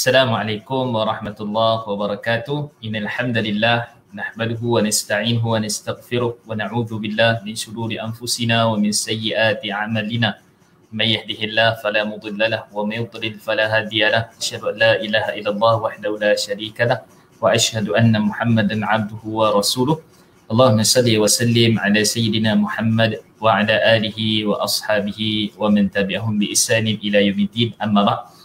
Assalamualaikum warahmatullahi wabarakatuh. Innal hamdalillah nahmaduhu wa nasta'inuhu wa nastaghfiruh wa na'udzu billahi min shururi anfusina wa min sayyiati a'malina. May yahdihillahu fala mudilla lahu wa may yudlil fala hadiya lahu. Asyhadu an la ilaha illallah wahdahu la syarika lahu wa asyhadu anna Muhammadan 'abduhu wa rasuluh. Allahumma salli wa sallim ala sayyidina Muhammad wa ala alihi wa ashabihi wa man tabi'ahum bi ihsanin ila yaumiddin. Amma ba'd.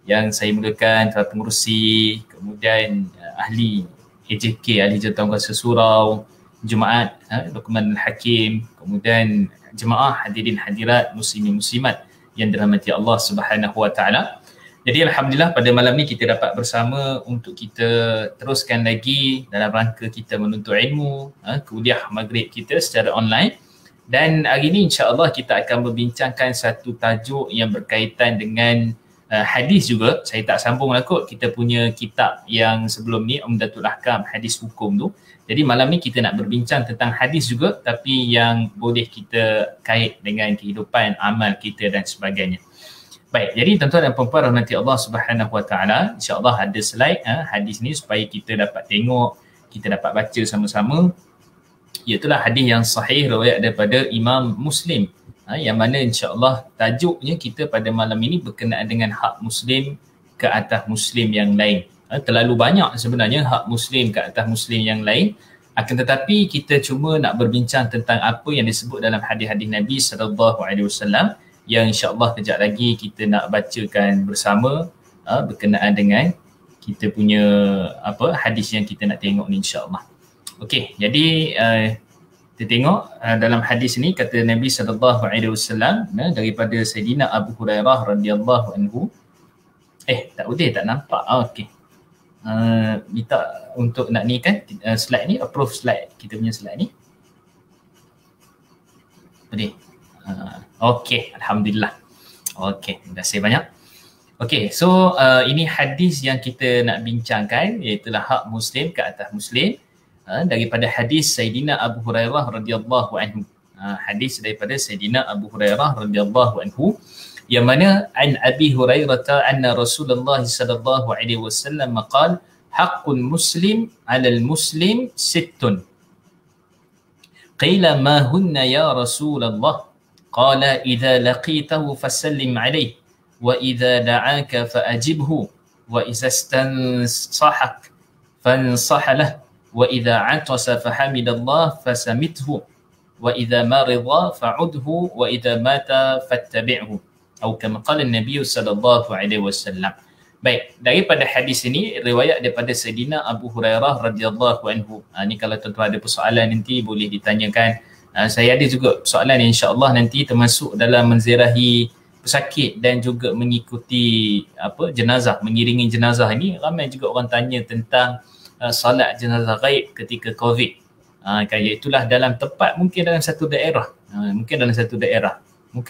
Yang saya mulakan Tuan Pengerusi, kemudian ahli AJK, ahli Jawatan Kuasa Surau, Jemaat Luqman Al-Hakim, kemudian jemaah hadirin hadirat muslimin muslimat yang dirahmati Allah Subhanahu Wa Taala. Jadi alhamdulillah pada malam ni kita dapat bersama untuk kita teruskan lagi dalam rangka kita menuntut ilmu, kuliah maghrib kita secara online. Dan hari ini insya-Allah kita akan membincangkan satu tajuk yang berkaitan dengan hadis juga. Saya tak sambung lah kot kita punya kitab yang sebelum ni, Umdatul Ahkam, hadis hukum tu. Jadi malam ni kita nak berbincang tentang hadis juga, tapi yang boleh kita kait dengan kehidupan amal kita dan sebagainya. Baik, jadi tuan-tuan dan puan-puan rahmati Allah Subhanahu Wa Taala, insya-Allah ada slide hadis ni supaya kita dapat tengok, kita dapat baca sama-sama. Iaitulah hadis yang sahih riwayat daripada Imam Muslim, yang mana insya-Allah tajuknya kita pada malam ini berkenaan dengan hak Muslim ke atas Muslim yang lain. Terlalu banyak sebenarnya hak Muslim ke atas Muslim yang lain, akan tetapi kita cuma nak berbincang tentang apa yang disebut dalam hadis-hadis Nabi SAW yang insya-Allah kejap lagi kita nak bacakan bersama berkenaan dengan kita punya hadis yang kita nak tengok ni insya-Allah. Okey, jadi kita tengok dalam hadis ni kata Nabi SAW daripada Sayyidina Abu Hurairah radhiyallahu anhu. Tak boleh, tak nampak. Okey. Minta untuk nak ni kan slide ni, approve slide kita punya slide ni. Boleh. Okey, alhamdulillah. Okey, terima kasih banyak. Okey, so ini hadis yang kita nak bincangkan, iaitu hak Muslim ke atas Muslim. Daripada hadis Sayyidina Abu Hurairah radhiyallahu anhu. Hadis daripada Sayyidina Abu Hurairah radhiyallahu anhu, yang mana an Abi Hurairah anna Rasulullah sallallahu alaihi wasallam qala haqqul muslim 'alal muslim sittun. Qila ma hunna ya Rasulullah? Qala idza laqitahu fasallim alaihi wa idza da'aka faajibhu wa idza istansahak fansah lahu wa idza 'atasa fahamidallah fasamithu wa idza marida fa'udhu wa idza mata fattabi'hu atau kama qala an-nabiy sallallahu alaihi wasallam. Baik, daripada hadis ini riwayat daripada Sayyidina Abu Hurairah radhiyallahu anhu. Ni kalau tuan-tuan ada persoalan nanti boleh ditanyakan. Saya ada juga soalan insya-Allah nanti, termasuk dalam menziarahi pesakit dan juga mengikuti jenazah, mengiringi jenazah ini. Ramai juga orang tanya tentang salat jenazah ghaib ketika COVID. Iaitulah dalam tempat, mungkin dalam satu daerah, mungkin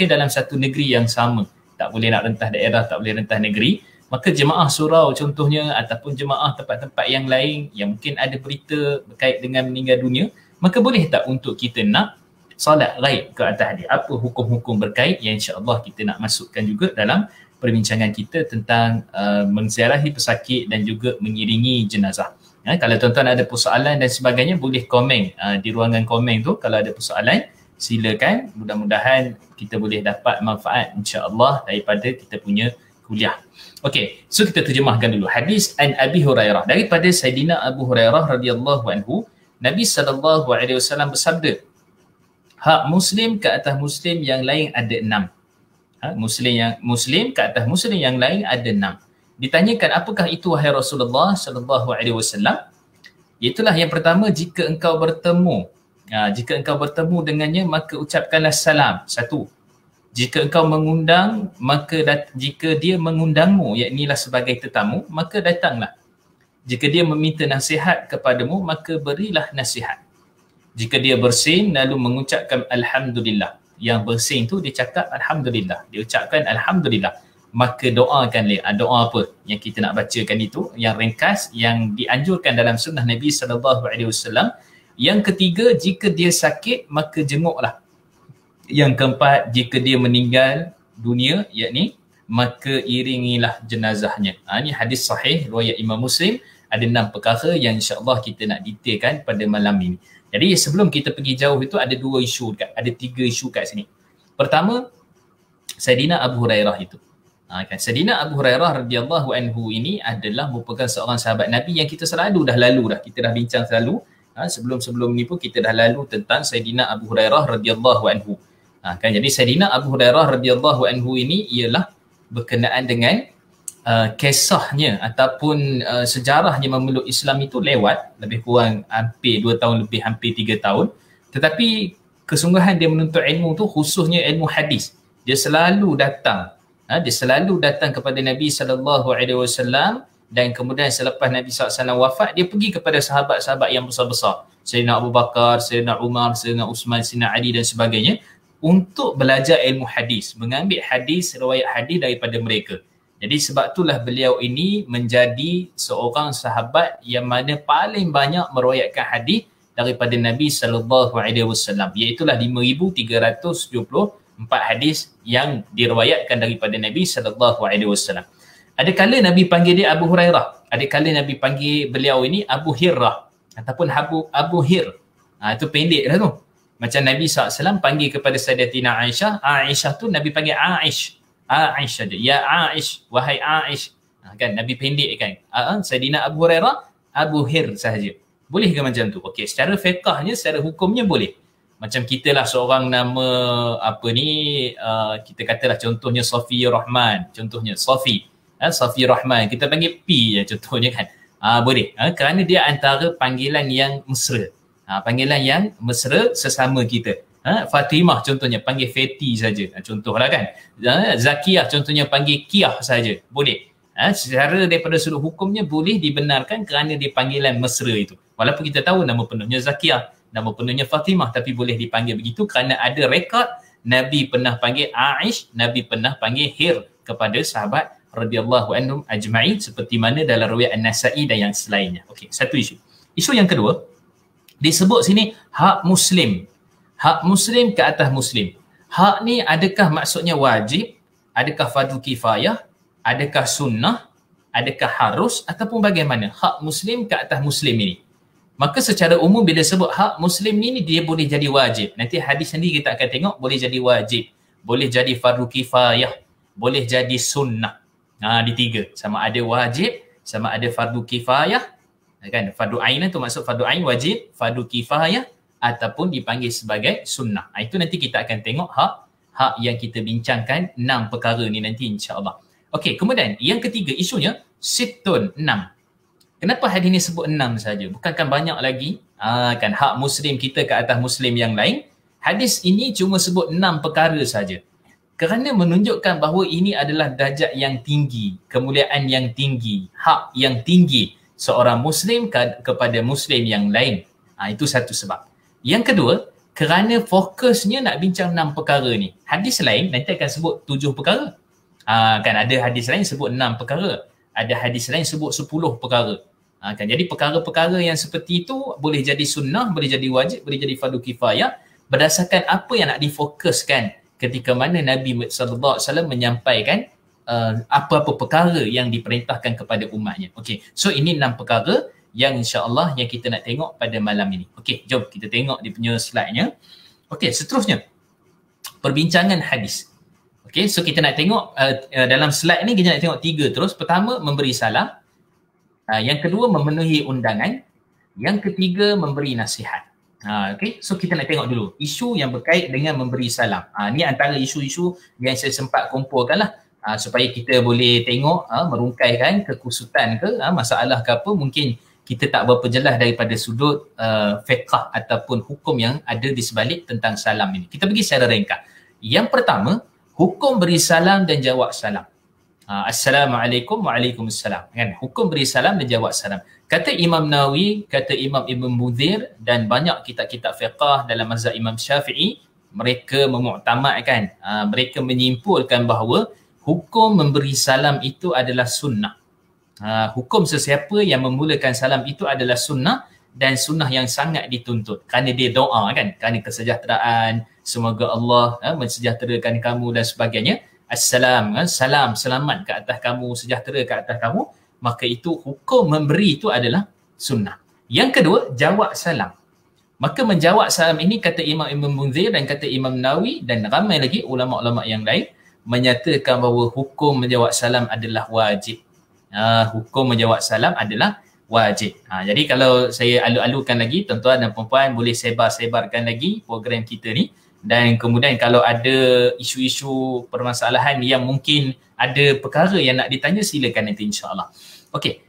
dalam satu negeri yang sama. Tak boleh nak rentah daerah, tak boleh rentah negeri. Maka jemaah surau contohnya, ataupun jemaah tempat-tempat yang lain yang mungkin ada berita berkait dengan meninggal dunia, maka boleh tak untuk kita nak salat ghaib ke atas dia? Apa hukum-hukum berkait yang insya-Allah kita nak masukkan juga dalam perbincangan kita tentang menziarahi pesakit dan juga mengiringi jenazah. Kalau tuan-tuan ada persoalan dan sebagainya, boleh komen di ruangan komen tu. Kalau ada persoalan, silakan. Mudah-mudahan kita boleh dapat manfaat insya-Allah daripada kita punya kuliah. Okey, so kita terjemahkan dulu. Hadis an Abi Hurairah, daripada Sayyidina Abu Hurairah radhiyallahu anhu, Nabi sallallahu alaihi wasallam bersabda, hak Muslim ke atas Muslim yang lain ada 6. Muslim ke atas Muslim yang lain ada 6. Ditanyakan, apakah itu wahai Rasulullah sallallahu alaihi wasallam? Itulah yang pertama, jika engkau bertemu dengannya, maka ucapkanlah salam. 1. Jika engkau mengundang, maka jika dia mengundangmu, iaitu sebagai tetamu, maka datanglah. Jika dia meminta nasihat kepadamu, maka berilah nasihat. Jika dia bersin lalu mengucapkan alhamdulillah, yang bersin tu dia cakap alhamdulillah, dia ucapkan alhamdulillah, maka doakanlah. Doa apa yang kita nak bacakan itu, yang ringkas, yang dianjurkan dalam sunnah Nabi SAW. Yang ketiga, jika dia sakit maka jenguklah. Yang keempat, jika dia meninggal dunia, yakni maka iringilah jenazahnya. Ini hadis sahih riwayat Imam Muslim. Ada 6 perkara yang insya-Allah kita nak detailkan pada malam ini. Jadi sebelum kita pergi jauh itu ada 2 isu ada 3 isu kat sini. Pertama, Saidina Abu Hurairah itu. Kan Saidina Abu Hurairah radhiyallahu anhu ini adalah merupakan seorang sahabat Nabi yang kita selalu dah lalu dah. Kita dah bincang selalu. Sebelum-sebelum ni pun kita dah lalu tentang Saidina Abu Hurairah radhiyallahu anhu. Kan jadi Saidina Abu Hurairah radhiyallahu anhu ini ialah berkenaan dengan kisahnya ataupun sejarahnya memeluk Islam itu lewat lebih kurang hampir 2 tahun lebih, hampir 3 tahun. Tetapi kesungguhan dia menuntut ilmu tu khususnya ilmu hadis. Dia selalu datang kepada Nabi SAW dan kemudian selepas Nabi SAW wafat, dia pergi kepada sahabat-sahabat yang besar-besar. Sayyidina Abu Bakar, Sayyidina Umar, Sayyidina Uthman, Sayyidina Ali dan sebagainya untuk belajar ilmu hadis, mengambil hadis, riwayat hadis daripada mereka. Jadi sebab itulah beliau ini menjadi seorang sahabat yang mana paling banyak meriwayatkan hadis daripada Nabi SAW, iaitu 5,374 hadis yang diriwayatkan daripada Nabi SAW. Ada kala Nabi panggil dia Abu Hurairah, ada kala Nabi panggil beliau ini Abu Hirrah ataupun Abu Hir. Itu pendek dah tu. Macam Nabi SAW panggil kepada Sayyidatina Aisyah, Aisyah tu Nabi panggil Aish saja. Ya Aish, wahai Aish. Kan Nabi pendek kan. Sayyidina Abu Hurairah Abu Hir sahaja. Boleh ke macam tu? Okey, secara fiqahnya, secara hukumnya boleh. Macam kita lah seorang nama kita katalah contohnya Safi Rahman, contohnya Safi Rahman, kita panggil P je contohnya kan. Boleh. Kerana dia antara panggilan yang mesra. Panggilan yang mesra sesama kita. Fatimah contohnya panggil Feti saja, contohlah kan. Zakiyah contohnya panggil Kiyah saja, boleh. Secara daripada sudut hukumnya boleh dibenarkan kerana dia panggilan mesra itu. Walaupun kita tahu nama penuhnya Zakiyah, nama penuhnya Fatimah, tapi boleh dipanggil begitu kerana ada rekod Nabi pernah panggil Aish, Nabi pernah panggil Hir kepada sahabat radhiyallahu anhum ajma'in, seperti mana dalam riwayat An-Nasa'i dan yang selainnya. Okey, satu isu. Isu yang kedua, disebut sini hak Muslim. Hak Muslim ke atas Muslim. Hak ni adakah maksudnya wajib? Adakah fardu kifayah? Adakah sunnah? Adakah harus? Ataupun bagaimana? Hak Muslim ke atas Muslim ini. Maka secara umum bila sebut hak Muslim ni dia boleh jadi wajib. Nanti hadis sendiri kita akan tengok boleh jadi wajib. Boleh jadi fardu kifayah. Boleh jadi sunnah. Di 3. Sama ada wajib, sama ada fardu kifayah. Kan? Fardu ain tu maksud fardu ain wajib, fardu kifayah ataupun dipanggil sebagai sunnah. Itu nanti kita akan tengok hak yang kita bincangkan 6 perkara ni nanti insya-Allah. Okey, kemudian yang ketiga isunya sittun 6. Kenapa hadis ni sebut 6 saja? Bukankah banyak lagi kan hak Muslim kita ke atas Muslim yang lain? Hadis ini cuma sebut 6 perkara saja. Kerana menunjukkan bahawa ini adalah darjat yang tinggi, kemuliaan yang tinggi, hak yang tinggi seorang Muslim kepada Muslim yang lain. Itu satu sebab. Yang kedua, kerana fokusnya nak bincang 6 perkara ni. Hadis lain nanti akan sebut 7 perkara. Kan ada hadis lain sebut 6 perkara. Ada hadis lain sebut 10 perkara. Kan jadi perkara-perkara yang seperti itu boleh jadi sunnah, boleh jadi wajib, boleh jadi fardu kifayah berdasarkan apa yang nak difokuskan ketika mana Nabi sallallahu alaihi wasallam menyampaikan apa-apa perkara yang diperintahkan kepada umatnya. Okey. So ini 6 perkara yang insya-Allah yang kita nak tengok pada malam ini. Okey, jom kita tengok dia punya slide-nya. Okey, seterusnya perbincangan hadis. Okey, so kita nak tengok dalam slide ni kita nak tengok 3 terus. Pertama, memberi salam. Yang kedua, memenuhi undangan. Yang ketiga, memberi nasihat. Okey, so kita nak tengok dulu isu yang berkait dengan memberi salam. Ni antara isu-isu yang saya sempat kumpulkan lah. Supaya kita boleh tengok merungkaikan kekusutan ke masalah ke apa, mungkin kita tak berapa jelas daripada sudut fiqh ataupun hukum yang ada di sebalik tentang salam ini. Kita pergi secara ringkas. Yang pertama, hukum beri salam dan jawab salam. Assalamualaikum, waalaikumsalam. Kan? Hukum beri salam dan jawab salam. Kata Imam Nawawi, kata Imam Ibn Mudhir dan banyak kitab-kitab fiqh dalam mazhab Imam Syafi'i, mereka memuktamadkan, mereka menyimpulkan bahawa hukum memberi salam itu adalah sunnah. Hukum sesiapa yang memulakan salam itu adalah sunnah dan sunnah yang sangat dituntut kerana dia doa kan, kerana kesejahteraan, semoga Allah mensejahterakan kamu dan sebagainya. assalam, kan? Salam, selamat ke atas kamu, sejahtera ke atas kamu, maka itu hukum memberi itu adalah sunnah. Yang kedua, jawab salam. Maka menjawab salam ini kata Imam Ibn Munzir dan kata Imam Nawawi dan ramai lagi ulama-ulama yang lain menyatakan bahawa hukum menjawab salam adalah wajib. Hukum menjawab salam adalah wajib. Jadi kalau saya alu-alukan lagi, tuan-tuan dan puan-puan boleh sebar-sebarkan lagi program kita ni. Dan kemudian kalau ada isu-isu permasalahan yang mungkin ada perkara yang nak ditanya, silakan nanti insya-Allah. Okey.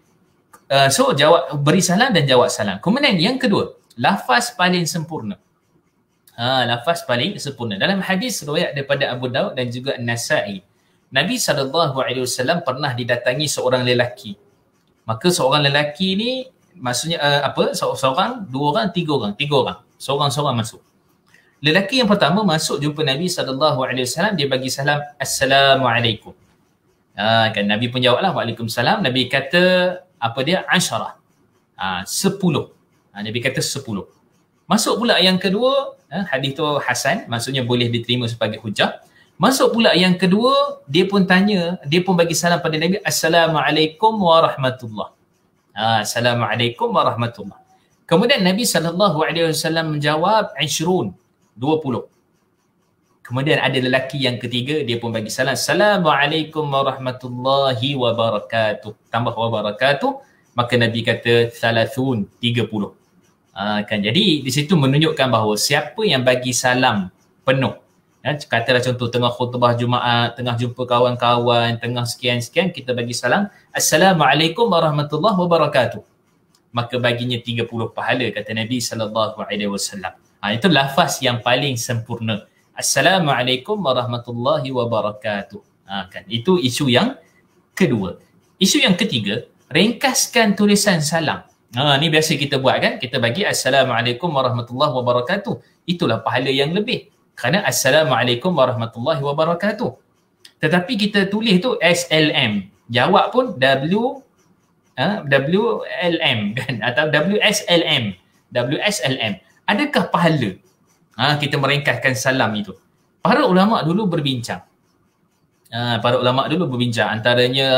So beri salam dan jawab salam. Kemudian yang kedua, lafaz paling sempurna. Lafaz paling sempurna. Dalam hadis riwayat daripada Abu Daud dan juga Nasa'i, Nabi SAW pernah didatangi seorang lelaki. Maka seorang lelaki ni maksudnya seorang, dua orang, tiga orang. Seorang-seorang masuk. Lelaki yang pertama masuk jumpa Nabi SAW, dia bagi salam, Assalamualaikum. Kan Nabi pun jawablah, Waalaikumsalam. Nabi kata apa dia? 10. 10. Nabi kata 10. Masuk pula yang kedua, hadis tu hasan, maksudnya boleh diterima sebagai hujah. Masuk pula yang kedua, dia pun bagi salam pada Nabi, Assalamualaikum warahmatullahi. Assalamualaikum warahmatullahi. Kemudian Nabi SAW menjawab 20. Kemudian ada lelaki yang ketiga, dia pun bagi salam, Assalamualaikum warahmatullahi wabarakatuh. Tambah wabarakatuh, maka Nabi kata 30. Kan jadi di situ menunjukkan bahawa siapa yang bagi salam penuh, katalah contoh tengah khutbah Jumaat, tengah jumpa kawan-kawan, tengah sekian-sekian, kita bagi salam, Assalamualaikum warahmatullahi wabarakatuh, maka baginya 30 pahala, kata Nabi SAW. Itu lafaz yang paling sempurna, Assalamualaikum warahmatullahi wabarakatuh. Kan itu isu yang kedua. Isu yang ketiga, ringkaskan tulisan salam. Ni biasa kita buat kan, kita bagi Assalamualaikum warahmatullahi wabarakatuh. Itulah pahala yang lebih, kerana Assalamualaikum warahmatullahi wabarakatuh. Tetapi kita tulis tu SLM, jawab pun WLM kan, atau WSLM. Adakah pahala kita meringkaskan salam itu? Para ulama dulu berbincang. Antaranya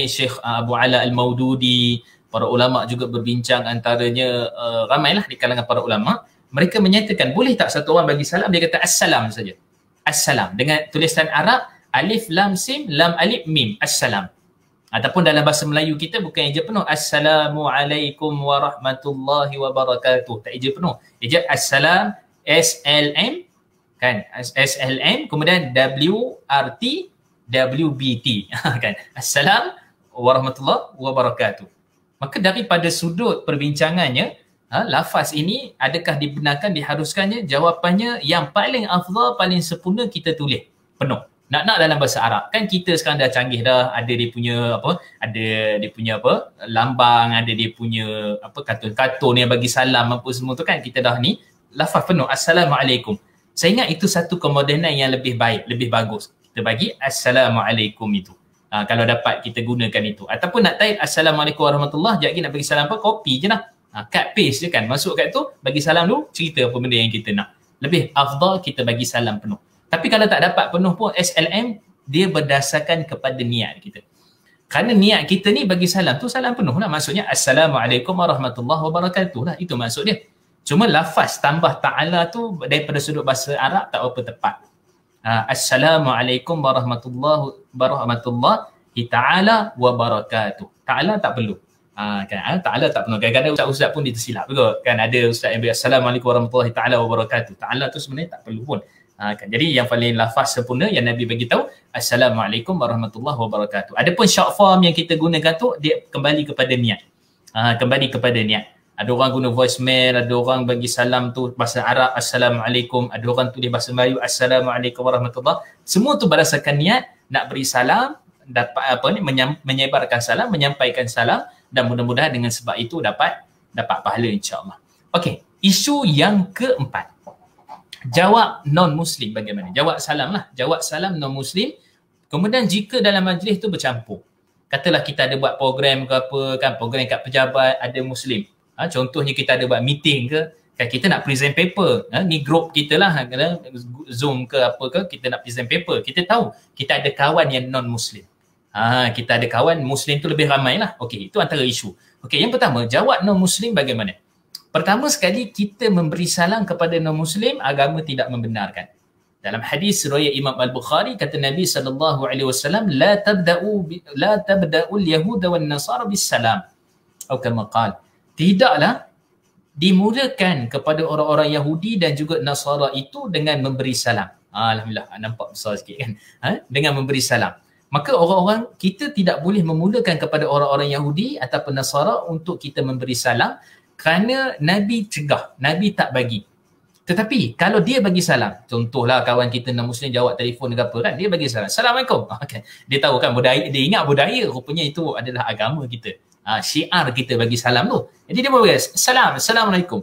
Syekh Abu Ala Al-Maududi. Para ulama juga berbincang, antaranya ramailah di kalangan para ulama. Mereka menyatakan, boleh tak satu orang bagi salam, dia kata assalam saja. Assalam dengan tulisan Arab, alif lam sim lam alif mim, assalam. Ataupun dalam bahasa Melayu kita bukan eja penuh, Assalamualaikum warahmatullahi wabarakatuh, tak eja penuh. Eja assalam, SLM kan, SLM, kemudian WRT, WBT kan, assalam warahmatullahi wabarakatuh. Maka daripada sudut perbincangannya, lafaz ini adakah dibenarkan, diharuskannya? Jawapannya yang paling afdal, paling sempurna, kita tulis penuh. Nak dalam bahasa Arab. Kan kita sekarang dah canggih dah, ada dia punya lambang, ada dia punya kartun-kartun yang bagi salam apa semua tu kan, kita dah ni lafaz penuh Assalamualaikum. Saya ingat itu satu kemodenan yang lebih baik, lebih bagus. Kita bagi Assalamualaikum itu. Kalau dapat kita gunakan itu. Ataupun nak type Assalamualaikum warahmatullahi, sekejap lagi nak bagi salam apa, copy je lah. Cut paste je kan, masuk kat tu, bagi salam dulu, cerita apa benda yang kita nak. Lebih afdal kita bagi salam penuh. Tapi kalau tak dapat penuh pun, SLM, dia berdasarkan kepada niat kita. Kerana niat kita ni bagi salam tu salam penuh lah. Maksudnya Assalamualaikum warahmatullahi wabarakatuh lah. Itu maksud dia. Cuma lafaz tambah ta'ala tu daripada sudut bahasa Arab tak apa tepat. Assalamualaikum warahmatullahi ta'ala wabarakatuh. Ta'ala tak perlu. Kan ta'ala tak perlu. Kadang-kadang ustaz-ustaz pun dia tersilap juga. Kan ada ustaz yang Assalamualaikum warahmatullahi ta'ala wabarakatuh. Ta'ala tu sebenarnya tak perlu pun. Kan. Jadi yang paling lafaz sempurna yang Nabi bagi tahu, Assalamualaikum warahmatullahi wabarakatuh. Adapun short form yang kita gunakan tu, dia kembali kepada niat. Ada orang guna voicemail, ada orang bagi salam tu bahasa Arab Assalamualaikum, ada orang tulis bahasa Melayu Assalamualaikum warahmatullahi. Semua tu berdasarkan niat nak beri salam, dapat menyebarkan salam, menyampaikan salam, dan mudah-mudahan dengan sebab itu dapat pahala insya-Allah. Okey, isu yang keempat. Jawab non-Muslim bagaimana? Jawab salam lah. Jawab salam non-Muslim. Kemudian jika dalam majlis tu bercampur. Katalah kita ada buat program ke apa kan, program kat pejabat ada Muslim. Contohnya kita ada buat meeting ke Kan kita nak present paper, ni group kita lah, Zoom ke apa ke, kita nak present paper. Kita tahu kita ada kawan yang non-Muslim. Kita ada kawan Muslim tu lebih ramai lah. Okey, itu antara isu. Okey, yang pertama, jawab non-Muslim bagaimana? Pertama sekali, kita memberi salam kepada non-Muslim, agama tidak membenarkan. Dalam hadis riwayat Imam Al-Bukhari, kata Nabi SAW, la tabda'u al-yahuda wan nasara bis salam. Atau kama qala, tidaklah dimulakan kepada orang-orang Yahudi dan juga Nasara itu dengan memberi salam. Alhamdulillah, nampak besar sikit kan. Dengan memberi salam. Maka orang-orang, kita tidak boleh memulakan kepada orang-orang Yahudi ataupun Nasara untuk kita memberi salam kerana Nabi cegah, Nabi tak bagi. Tetapi kalau dia bagi salam, contohlah kawan kita non-Muslim jawab telefon ke apa kan, dia bagi salam, Assalamualaikum. Okay. Dia tahu kan budaya, dia ingat budaya, rupanya itu adalah agama kita. Syiar kita bagi salam tu. Jadi dia boleh Assalamualaikum.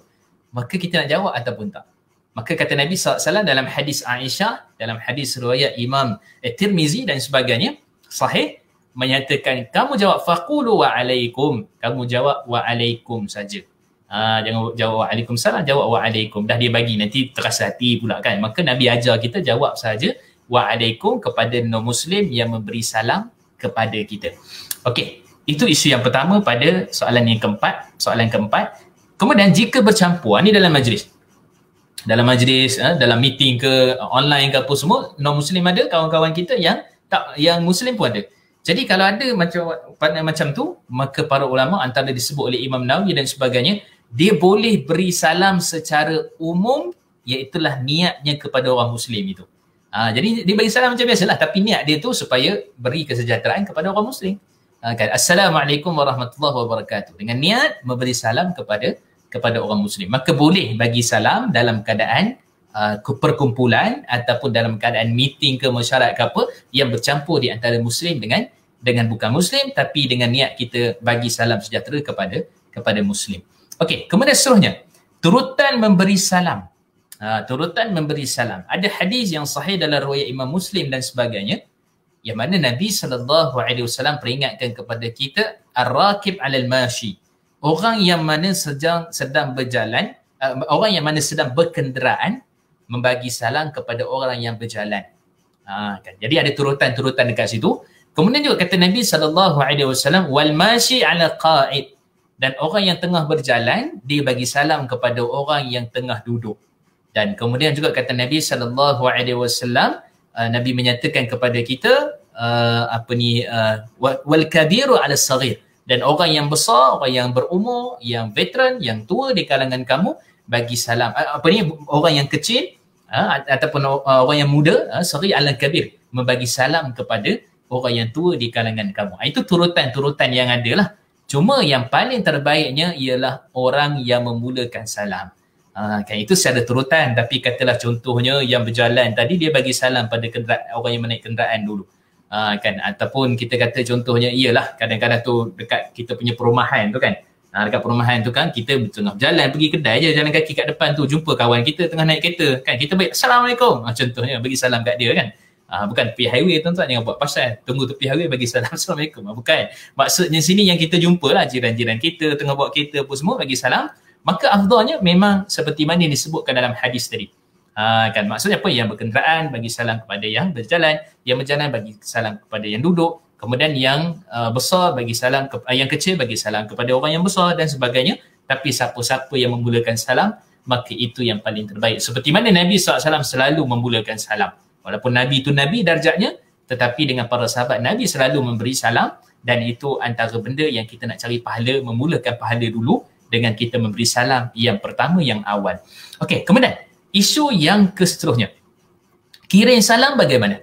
Maka kita nak jawab ataupun tak. Maka kata Nabi SAW dalam hadis Aisyah, dalam hadis riwayat Imam Tirmizi dan sebagainya, sahih, menyatakan kamu jawab faqulu wa'alaikum. Kamu jawab wa'alaikum saja. Jangan jawab wa'alaikumussalam, jawab wa'alaikum. Dah dia bagi, nanti terasa hati pula kan. Maka Nabi ajar kita jawab saja wa'alaikum kepada non-Muslim yang memberi salam kepada kita. Okey. Itu isu yang pertama pada soalan yang keempat. Soalan keempat. Kemudian jika bercampur, ni dalam majlis. Dalam majlis, dalam meeting ke, online ke apa semua, non-Muslim ada, kawan-kawan kita yang tak, yang Muslim pun ada. Jadi kalau ada macam tu, maka para ulama antara disebut oleh Imam Nawawi dan sebagainya, dia boleh beri salam secara umum, iaitulah niatnya kepada orang Muslim itu. Jadi dia bagi salam macam biasalah, tapi niat dia tu supaya beri kesejahteraan kepada orang Muslim. Kan, Assalamualaikum warahmatullahi wabarakatuh, dengan niat memberi salam kepada orang Muslim. Maka boleh bagi salam dalam keadaan perkumpulan ataupun dalam keadaan meeting ke masyarakat ke apa yang bercampur di antara Muslim dengan bukan Muslim, tapi dengan niat kita bagi salam sejahtera kepada Muslim. Okey, kemudian seterusnya, turutan memberi salam. Turutan memberi salam. Ada hadis yang sahih dalam riwayat Imam Muslim dan sebagainya, yang mana Nabi SAW peringatkan kepada kita, ar-rakib 'alal mashi, orang yang mana sedang berjalan, orang yang mana sedang berkenderaan, membagi salam kepada orang yang berjalan. Kan? Jadi ada turutan-turutan dekat situ. Kemudian juga kata Nabi SAW, wal mashi 'ala qa'id, dan orang yang tengah berjalan, dia bagi salam kepada orang yang tengah duduk. Dan kemudian juga kata Nabi SAW, Nabi menyatakan kepada kita wal kabiru 'ala saghir, dan orang yang besar, orang yang berumur, yang veteran, yang tua di kalangan kamu, bagi salam. Orang yang kecil ataupun orang yang muda, saghir 'ala kabir, membagi salam kepada orang yang tua di kalangan kamu. Itu turutan-turutan yang ada lah. Cuma yang paling terbaiknya ialah orang yang memulakan salam. Kan itu secara turutan, tapi katalah contohnya yang berjalan tadi, dia bagi salam pada orang yang menaik kenderaan dulu. Kan, ataupun kita kata contohnya, iyalah kadang-kadang tu dekat kita punya perumahan tu kan, dekat perumahan tu kan, kita tengah berjalan pergi kedai je, jalan kaki kat depan tu, jumpa kawan kita tengah naik kereta kan, kita bagi Assalamualaikum, contohnya bagi salam kat dia kan. Bukan tepi highway tuan-tuan, jangan buat pasal tunggu tepi highway bagi salam Assalamualaikum, bukan. Maksudnya sini yang kita jumpa lah jiran-jiran kita tengah bawa kereta apa semua, bagi salam. Maka afdalnya memang seperti mana yang disebutkan dalam hadis tadi. Kan, maksudnya apa? Yang berkenderaan bagi salam kepada yang berjalan, yang berjalan bagi salam kepada yang duduk, kemudian yang besar bagi salam, yang kecil bagi salam kepada orang yang besar dan sebagainya. Tapi siapa-siapa yang memulakan salam, maka itu yang paling terbaik. Seperti mana Nabi SAW selalu memulakan salam. Walaupun Nabi itu Nabi darjatnya, tetapi dengan para sahabat Nabi selalu memberi salam, dan itu antara benda yang kita nak cari pahala, memulakan pahala dulu dengan kita memberi salam yang pertama, yang awal. Okey, kemudian isu yang seterusnya, kirim salam bagaimana?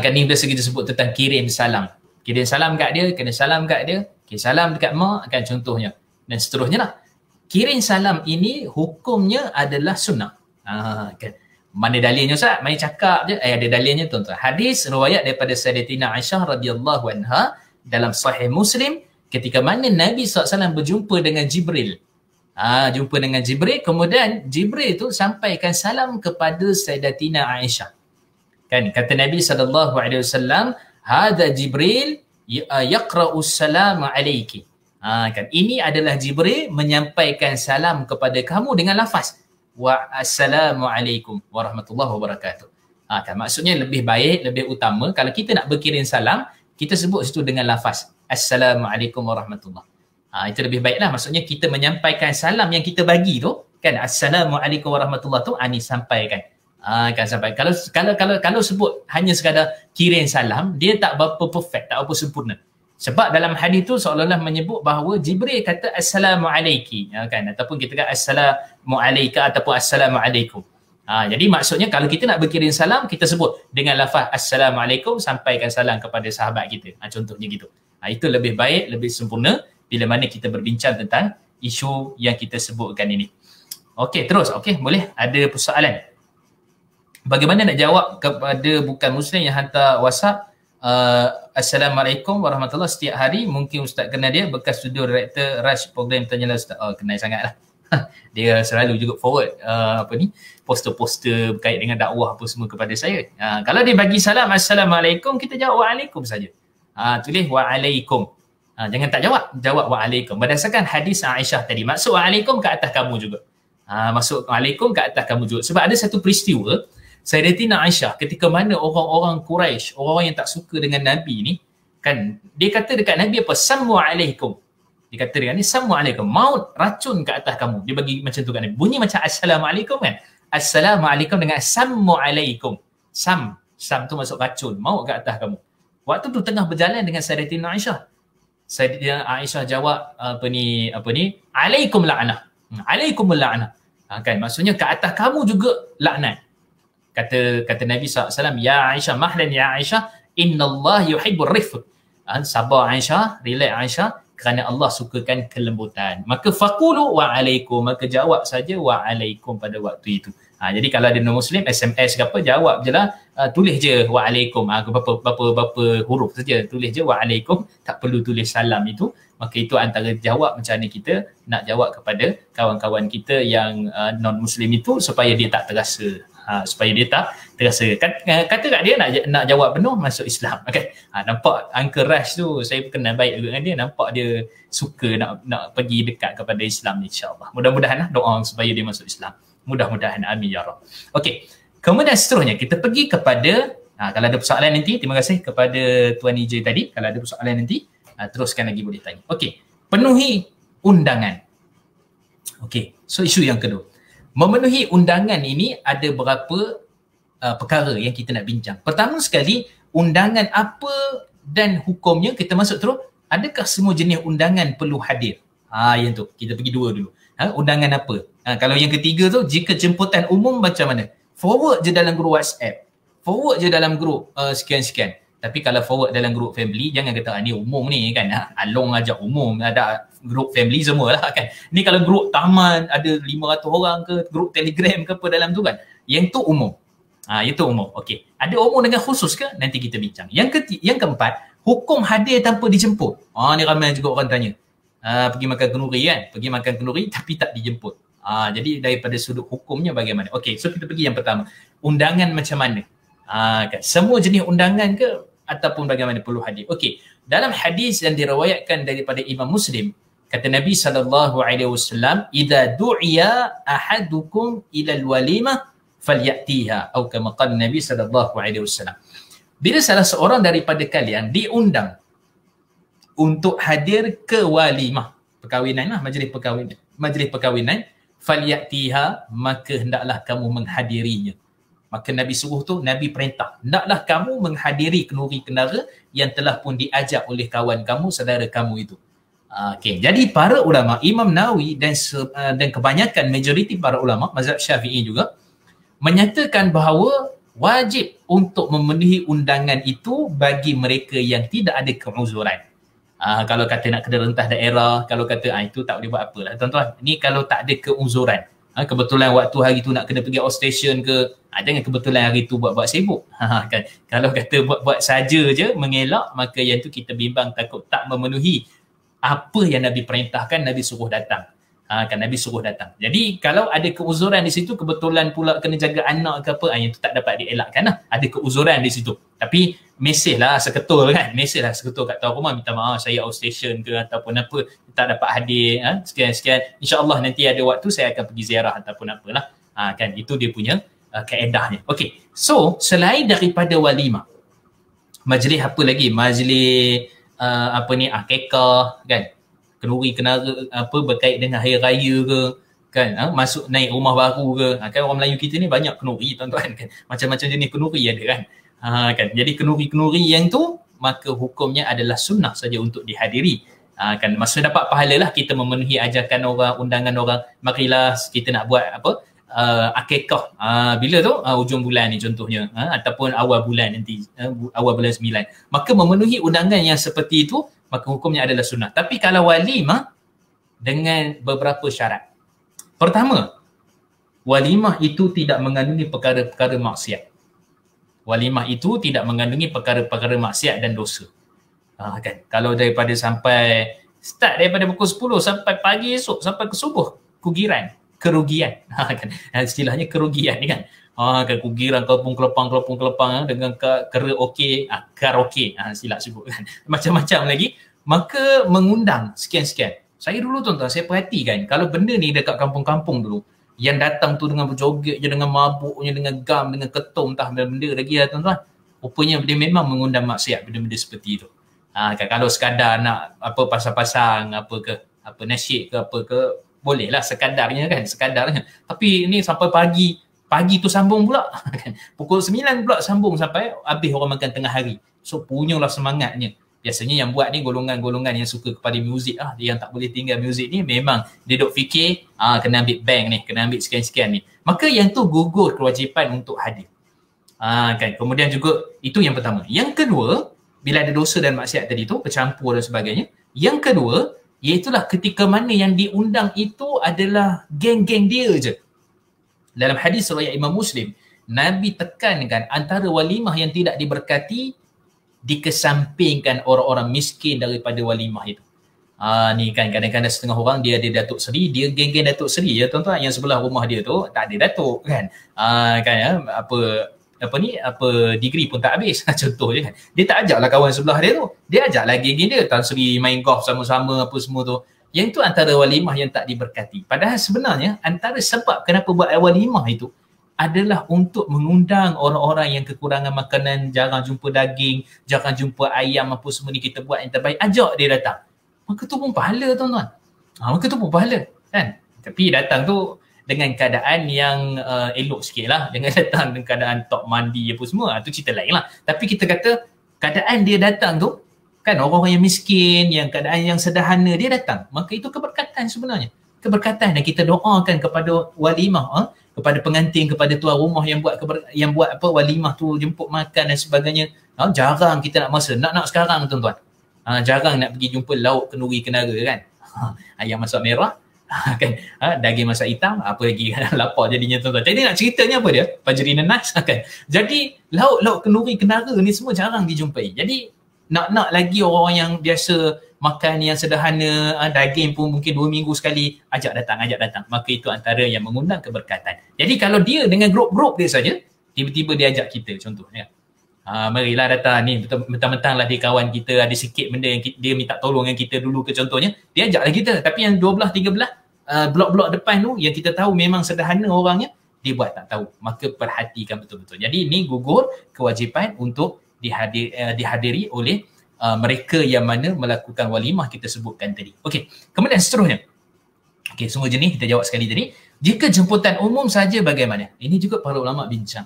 Kan ni biasa kita sebut tentang kirim salam. Kirim salam kat dia, kena salam kat dia, kirim salam dekat mak kan contohnya, dan seterusnya lah. Kirim salam ini hukumnya adalah sunnah. Kan, mana dalilnya Ustaz? Main cakap je. Ada dalilnya tuan-tuan. Hadis riwayat daripada Sayyidatina Aisyah radhiyallahu anha dalam Sahih Muslim, ketika mana Nabi SAW berjumpa dengan Jibril. Jumpa dengan Jibril, kemudian Jibril itu sampaikan salam kepada Sayyidatina Aisyah. Kan, kata Nabi SAW, hadha Jibril yaqra'u salam alayki. Kan ini adalah Jibril menyampaikan salam kepada kamu dengan lafaz wa assalamualaikum warahmatullahi wabarakatuh. Kan maksudnya lebih baik, lebih utama kalau kita nak berkirim salam, kita sebut situ dengan lafaz assalamualaikum warahmatullahi. Itu lebih baiklah, maksudnya kita menyampaikan salam yang kita bagi tu kan, assalamualaikum warahmatullahi tu ni sampaikan. Kan sampai kalau sebut hanya sekadar kirim salam, dia tak berapa perfect, tak berapa sempurna. Sebab dalam hadis tu seolah-olah menyebut bahawa Jibril kata assalamualaiki, kan, ataupun kita kata assalamualaika ataupun assalamualaikum. Jadi maksudnya kalau kita nak berkirim salam, kita sebut dengan lafaz assalamualaikum, sampaikan salam kepada sahabat kita. Contohnya gitu. Itu lebih baik, lebih sempurna bila mana kita berbincang tentang isu yang kita sebutkan ini. Okey, terus. Okey, boleh? Ada persoalan? Bagaimana nak jawab kepada bukan Muslim yang hantar WhatsApp Assalamualaikum warahmatullahi setiap hari? Mungkin Ustaz kenal dia, bekas studio director Rush program Tanyalah Ustaz. Kenal sangat lah. Dia selalu juga forward poster-poster berkait dengan dakwah apa semua kepada saya. Kalau dia bagi salam Assalamualaikum, kita jawab Waalaikum saja. Tulis Waalaikum. Jangan tak jawab Waalaikum. Berdasarkan hadis Aisyah tadi, maksud Waalaikum ke atas kamu juga. Maksud Waalaikum ke atas kamu juga. Sebab ada satu peristiwa, Sayyidatina Aisyah ketika mana orang-orang Quraisy, orang yang tak suka dengan Nabi ni, kan, dia kata dekat Nabi apa? Sammu alaikum. Dia kata dengan ni, sammu alaikum, maut racun ke atas kamu. Dia bagi macam tu kat Nabi. Bunyi macam assalamualaikum kan? Assalamualaikum dengan sammu alaikum. Sam tu masuk racun, maut ke atas kamu. Waktu tu tengah berjalan dengan Sayyidatina Aisyah. Sayyidatina Aisyah jawab alaikum la'nah. Alaikum la'nah. Kan, maksudnya ke atas kamu juga laknat. Kata Nabi SAW, ya Aisyah, mahlan ya Aisyah, innallah yuhibbur rifq. Sabar Aisyah, relax Aisyah, kerana Allah sukakan kelembutan. Maka faqulu wa'alaikum, maka jawab saja wa'alaikum pada waktu itu. Jadi kalau ada non-Muslim, SMS ke apa, jawab je lah, tulis je wa'alaikum, berapa huruf saja, tulis je wa'alaikum, tak perlu tulis salam itu. Maka itu antara jawab macam mana kita nak jawab kepada kawan-kawan kita yang non-Muslim itu, supaya dia tak terasa. Kata kat dia nak jawab penuh masuk Islam. Okay? Nampak Uncle Rush tu, saya kenal baik juga dengan dia, nampak dia suka nak pergi dekat kepada Islam ni, insyaAllah. Mudah-mudahan lah, doa supaya dia masuk Islam. Mudah-mudahan, amin ya Rabb. Okey, kemudian seterusnya kita pergi kepada kalau ada persoalan nanti, terima kasih kepada Tuan EJ tadi. Kalau ada persoalan nanti, teruskan lagi, boleh tanya. Okey, penuhi undangan. Okey, so isu yang kedua, memenuhi undangan ini ada berapa perkara yang kita nak bincang. Pertama sekali, undangan apa dan hukumnya, kita masuk terus. Adakah semua jenis undangan perlu hadir? Yang tu, kita pergi dua dulu. Undangan apa? Kalau yang ketiga tu, jika jemputan umum macam mana? Forward je dalam grup WhatsApp. Forward je dalam grup sekian-sekian. Tapi kalau forward dalam grup family, jangan kata ni umum ni kan. Along ajak umum, ada grup family semua lah kan. Ni kalau grup taman ada 500 orang ke, grup Telegram ke apa dalam tu kan. Yang tu umum. Itu umum. Okey. Ada umum dengan khusus ke? Nanti kita bincang. Yang keempat, hukum hadir tanpa dijemput. Ni ramai juga orang tanya. Pergi makan kenduri kan. Pergi makan kenduri tapi tak dijemput. Jadi daripada sudut hukumnya bagaimana? Okey, so kita pergi yang pertama. Undangan macam mana? Kan? Semua jenis undangan ke ataupun bagaimana perlu hadir? Okey, dalam hadis yang diriwayatkan daripada Imam Muslim, kata Nabi SAW, "Idza du'iya ahadukum ila al-walimah falyatiha," atau kama qala Nabi SAW. Bila salah seorang daripada kalian diundang untuk hadir ke walimah, perkahwinan lah, majlis perkahwinan, falyatiha, maka hendaklah kamu menghadirinya. Maka Nabi suruh tu, Nabi perintah, hendaklah kamu menghadiri kenduri kendara yang telah pun diajak oleh kawan kamu, saudara kamu itu. Okay. Jadi para ulama, Imam Nawawi dan kebanyakan majoriti para ulama mazhab Syafi'i juga menyatakan bahawa wajib untuk memenuhi undangan itu bagi mereka yang tidak ada keuzuran. Kalau kata nak kena rentah daerah, kalau kata itu tak boleh buat apa lah tuan-tuan. Ni kalau tak ada keuzuran. Kebetulan waktu hari tu nak kena pergi outstation ke, jangan kebetulan hari tu buat-buat sibuk. Kan? Kalau kata buat-buat saja je, mengelak, maka yang tu kita bimbang takut tak memenuhi apa yang Nabi perintahkan, Nabi suruh datang. Kan Nabi suruh datang. Jadi kalau ada keuzuran di situ, kebetulan pula kena jaga anak ke apa, yang tu tak dapat dielakkan lah. Ada keuzuran di situ. Tapi mesej lah seketul kan, mesej lah seketul kat tuan rumah, minta maaf saya outstation ke ataupun apa, tak dapat hadir, sekian-sekian. InsyaAllah nanti ada waktu saya akan pergi ziarah ataupun apalah. Kan itu dia punya kaedahnya. Okay, so selain daripada walimah, majlis apa lagi? Majlis akikah kan, kenduri kenara apa berkait dengan hari raya ke kan, masuk naik rumah baru ke, kan orang Melayu kita ni banyak kenduri tuan-tuan kan, macam-macam jenis kenduri ada kan. Kan jadi kenduri-kenduri yang tu maka hukumnya adalah sunnah saja untuk dihadiri. Kan maksud dapat pahala lah, kita memenuhi ajakan orang, undangan orang, marilah kita nak buat apa, akikah bila tu hujung bulan ni contohnya, ataupun awal bulan nanti, awal bulan 9, maka memenuhi undangan yang seperti itu maka hukumnya adalah sunnah. Tapi kalau walimah dengan beberapa syarat. Pertama, walimah itu tidak mengandungi perkara-perkara maksiat. Walimah itu tidak mengandungi perkara-perkara maksiat dan dosa. Kan kalau daripada sampai start daripada pukul 10 sampai pagi esok sampai ke subuh, kerugian kan, istilahnya kerugian ni kan. Kan kugiran kelepang dengan karaoke, silap sebut kan, macam-macam lagi, maka mengundang sekian-sekian. Saya dulu tuan-tuan, saya perhatikan kalau benda ni dekat kampung-kampung dulu, yang datang tu dengan berjoget je, dengan mabuknya, dengan gam, dengan ketum, entah benda lagi lah tuan-tuan, rupanya dia memang mengundang maksiat, benda-benda seperti itu. Kan kalau sekadar nak apa pasang-pasang apa ke, apa nasyid ke apa ke, boleh lah sekadarnya kan, sekadarnya. Tapi ni sampai pagi tu sambung pula kan. Pukul 9 pula sambung sampai habis orang makan tengah hari. So punyalah semangatnya. Biasanya yang buat ni golongan-golongan yang suka kepada muzik dia yang tak boleh tinggal muzik ni, memang dia duk fikir kena ambil bank ni, kena ambil sekian-sekian ni. Maka yang tu gugur kewajipan untuk hadir. Kan. Kemudian juga itu yang pertama. Yang kedua, bila ada dosa dan maksiat tadi tu, bercampur dan sebagainya. Yang kedua, iaitulah ketika mana yang diundang itu adalah geng-geng dia je. Dalam hadis riwayat Imam Muslim, Nabi tekankan antara walimah yang tidak diberkati, dikesampingkan orang-orang miskin daripada walimah itu. Ni kan kadang-kadang setengah orang dia ada Datuk Seri, dia geng-geng Datuk Seri ya tuan-tuan, yang sebelah rumah dia tu tak ada datuk kan. Apa degree pun tak habis contoh je kan. Dia tak ajaklah kawan sebelah dia tu, dia ajaklah geng-geng dia, Tan Sri main golf sama-sama apa semua tu. Yang itu antara walimah yang tak diberkati. Padahal sebenarnya antara sebab kenapa buat walimah itu adalah untuk mengundang orang-orang yang kekurangan makanan, jarang jumpa daging, jarang jumpa ayam apa semua ni, kita buat yang terbaik, ajak dia datang. Maka tu pun pahala tuan-tuan. Maka tu pun pahala kan. Tapi datang tu dengan keadaan yang elok sikit lah. Jangan datang dengan keadaan tok mandi apa semua, tu cerita lain lah. Tapi kita kata keadaan dia datang tu kan, orang-orang yang miskin, yang keadaan yang sederhana dia datang, maka itu keberkatan sebenarnya. Keberkatan, dan kita doakan kepada walimah, kepada pengantin, kepada tuan rumah yang buat apa walimah tu, jemput makan dan sebagainya. Jarang kita nak masa, nak sekarang tuan-tuan. Jarang nak pergi jumpa lauk kenduri kenara kan. Ayam masak merah, kan, daging masak hitam, apa lagi kan, lapar jadinya tuan-tuan. Jadi nak ceritanya apa dia? Fajri nanas kan. Jadi lauk kenduri kenara ni semua jarang dijumpai. Jadi nak lagi orang yang biasa makan yang sederhana, daging pun mungkin 2 minggu sekali, ajak datang. Maka itu antara yang mengundang keberkatan. Jadi kalau dia dengan grup-grup dia saja, tiba-tiba dia ajak kita contohnya. Marilah datang ni, mentang-mentang lah dia kawan kita, ada sikit benda yang dia minta tolong dengan kita dulu ke contohnya, dia ajaklah kita. Tapi yang 12-13 blok-blok depan tu yang kita tahu memang sederhana orangnya, dia buat tak tahu. Maka perhatikan betul-betul. Jadi ini gugur kewajipan untuk dihadiri oleh mereka yang mana melakukan walimah kita sebutkan tadi. Okey, kemudian seterusnya. Okey, semua jenis kita jawab sekali tadi. Jika jemputan umum saja bagaimana? Ini juga para ulama bincang.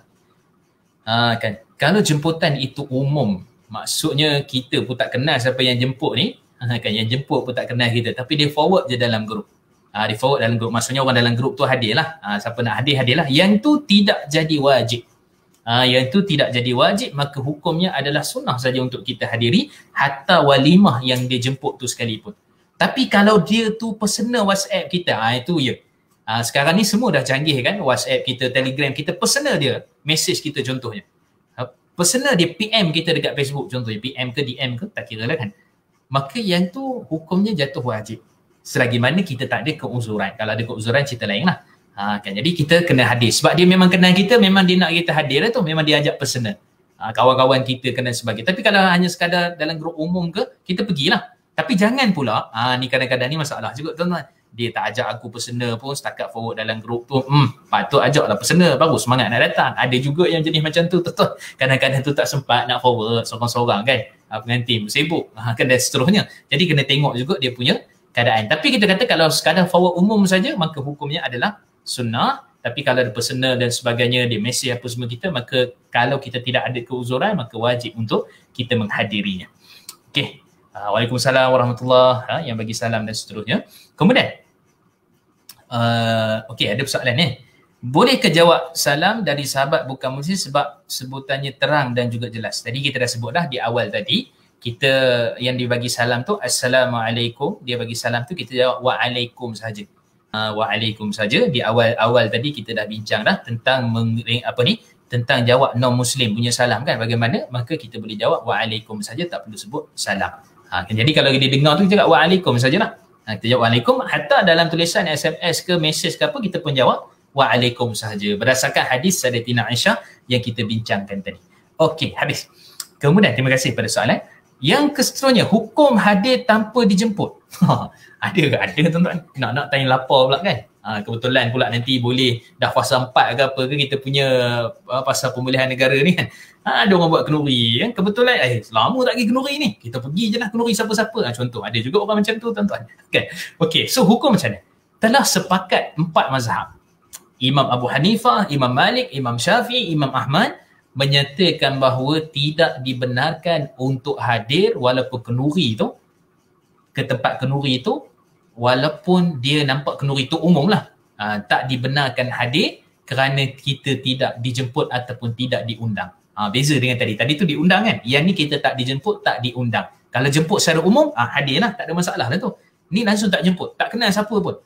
Kan, kalau jemputan itu umum, maksudnya kita pun tak kenal siapa yang jemput ni, kan, yang jemput pun tak kenal kita, tapi dia forward je dalam grup. Dia forward dalam grup, maksudnya orang dalam grup tu hadirlah. Siapa nak hadirlah. Yang tu tidak jadi wajib. Yang itu tidak jadi wajib, maka hukumnya adalah sunnah saja untuk kita hadiri, hatta walimah yang dia jemput tu sekalipun. Tapi kalau dia tu personal WhatsApp kita, itu ya. Sekarang ni semua dah canggih kan, WhatsApp kita, Telegram kita, personal dia, message kita contohnya. Personal dia PM kita dekat Facebook contohnya, PM ke DM ke, tak kira lah kan. Maka yang tu hukumnya jatuh wajib. selagi mana kita tak ada keuzuran. Kalau ada keuzuran cerita lain lah. Kan, jadi kita kena hadir. Sebab dia memang kenal kita, memang dia nak kita hadir lah tu. Memang dia ajak personal. Kawan-kawan kita kena sebagainya. Tapi kalau hanya sekadar dalam grup umum ke, kita pergilah. Tapi jangan pula, ni kadang-kadang ni masalah juga tuan-tuan. Dia tak ajak aku personal pun, setakat forward dalam grup tu, patut ajaklah personal, baru semangat nak datang. Ada juga yang jenis macam tu, tuan-tuan. Kadang-kadang tu tak sempat nak forward seorang-seorang kan. Pengantin sibuk, kan, dan seterusnya. Jadi kena tengok juga dia punya keadaan. Tapi kita kata kalau sekadar forward umum saja, maka hukumnya adalah sunnah. Tapi kalau ada personal dan sebagainya, dia mesej apa semua kita, maka kalau kita tidak ada keuzuran, maka wajib untuk kita menghadirinya. Okey. Waalaikumsalam warahmatullahi yang bagi salam dan seterusnya. Kemudian, okey, ada persoalan ni. Boleh ke jawab salam dari sahabat bukan muslim sebab sebutannya terang dan juga jelas? Tadi kita dah sebut dah di awal tadi, kita yang dibagi salam tu Assalamualaikum, dia bagi salam tu kita jawab Waalaikum saja. Waalaikum saja. Di awal tadi kita dah bincang dah tentang tentang jawab non muslim punya salam kan, bagaimana, maka kita boleh jawab Waalaikum saja, tak perlu sebut salam. Jadi kalau dia dengar tu kita cakap Waalaikum sajalah. Kita jawab Waalaikum, hatta dalam tulisan SMS ke mesej ke apa kita pun jawab Waalaikum sahaja berdasarkan hadis Sayyidatina Aisyah yang kita bincangkan tadi. Okey, habis. Kemudian terima kasih pada soalan. Yang keseterusnya, hukum hadir tanpa dijemput. Ada ke? Ada tuan-tuan. Nak tanya lapar pula kan. Kebetulan pula nanti boleh dah fasa 4 ke apa ke kita punya pasal pemulihan negara ni kan. Ada orang buat kenduri kan. Kebetulan selama tak pergi kenduri ni, kita pergi je lah kenduri siapa-siapa. Contoh, ada juga orang macam tu tuan-tuan. Okay. Okey, so hukum macam mana? Telah sepakat 4 mazhab. Imam Abu Hanifah, Imam Malik, Imam Syafi'i, Imam Ahmad menyatakan bahawa tidak dibenarkan untuk hadir walaupun kenduri tu, ke tempat kenduri tu, walaupun dia nampak kenduri tu umum lah. Tak dibenarkan hadir kerana kita tidak dijemput ataupun tidak diundang. Beza dengan tadi. Tadi tu diundang kan? Yang ni kita tak dijemput, tak diundang. Kalau jemput secara umum, hadir lah. Tak ada masalah lah tu. Ni langsung tak jemput. Tak kenal siapa pun.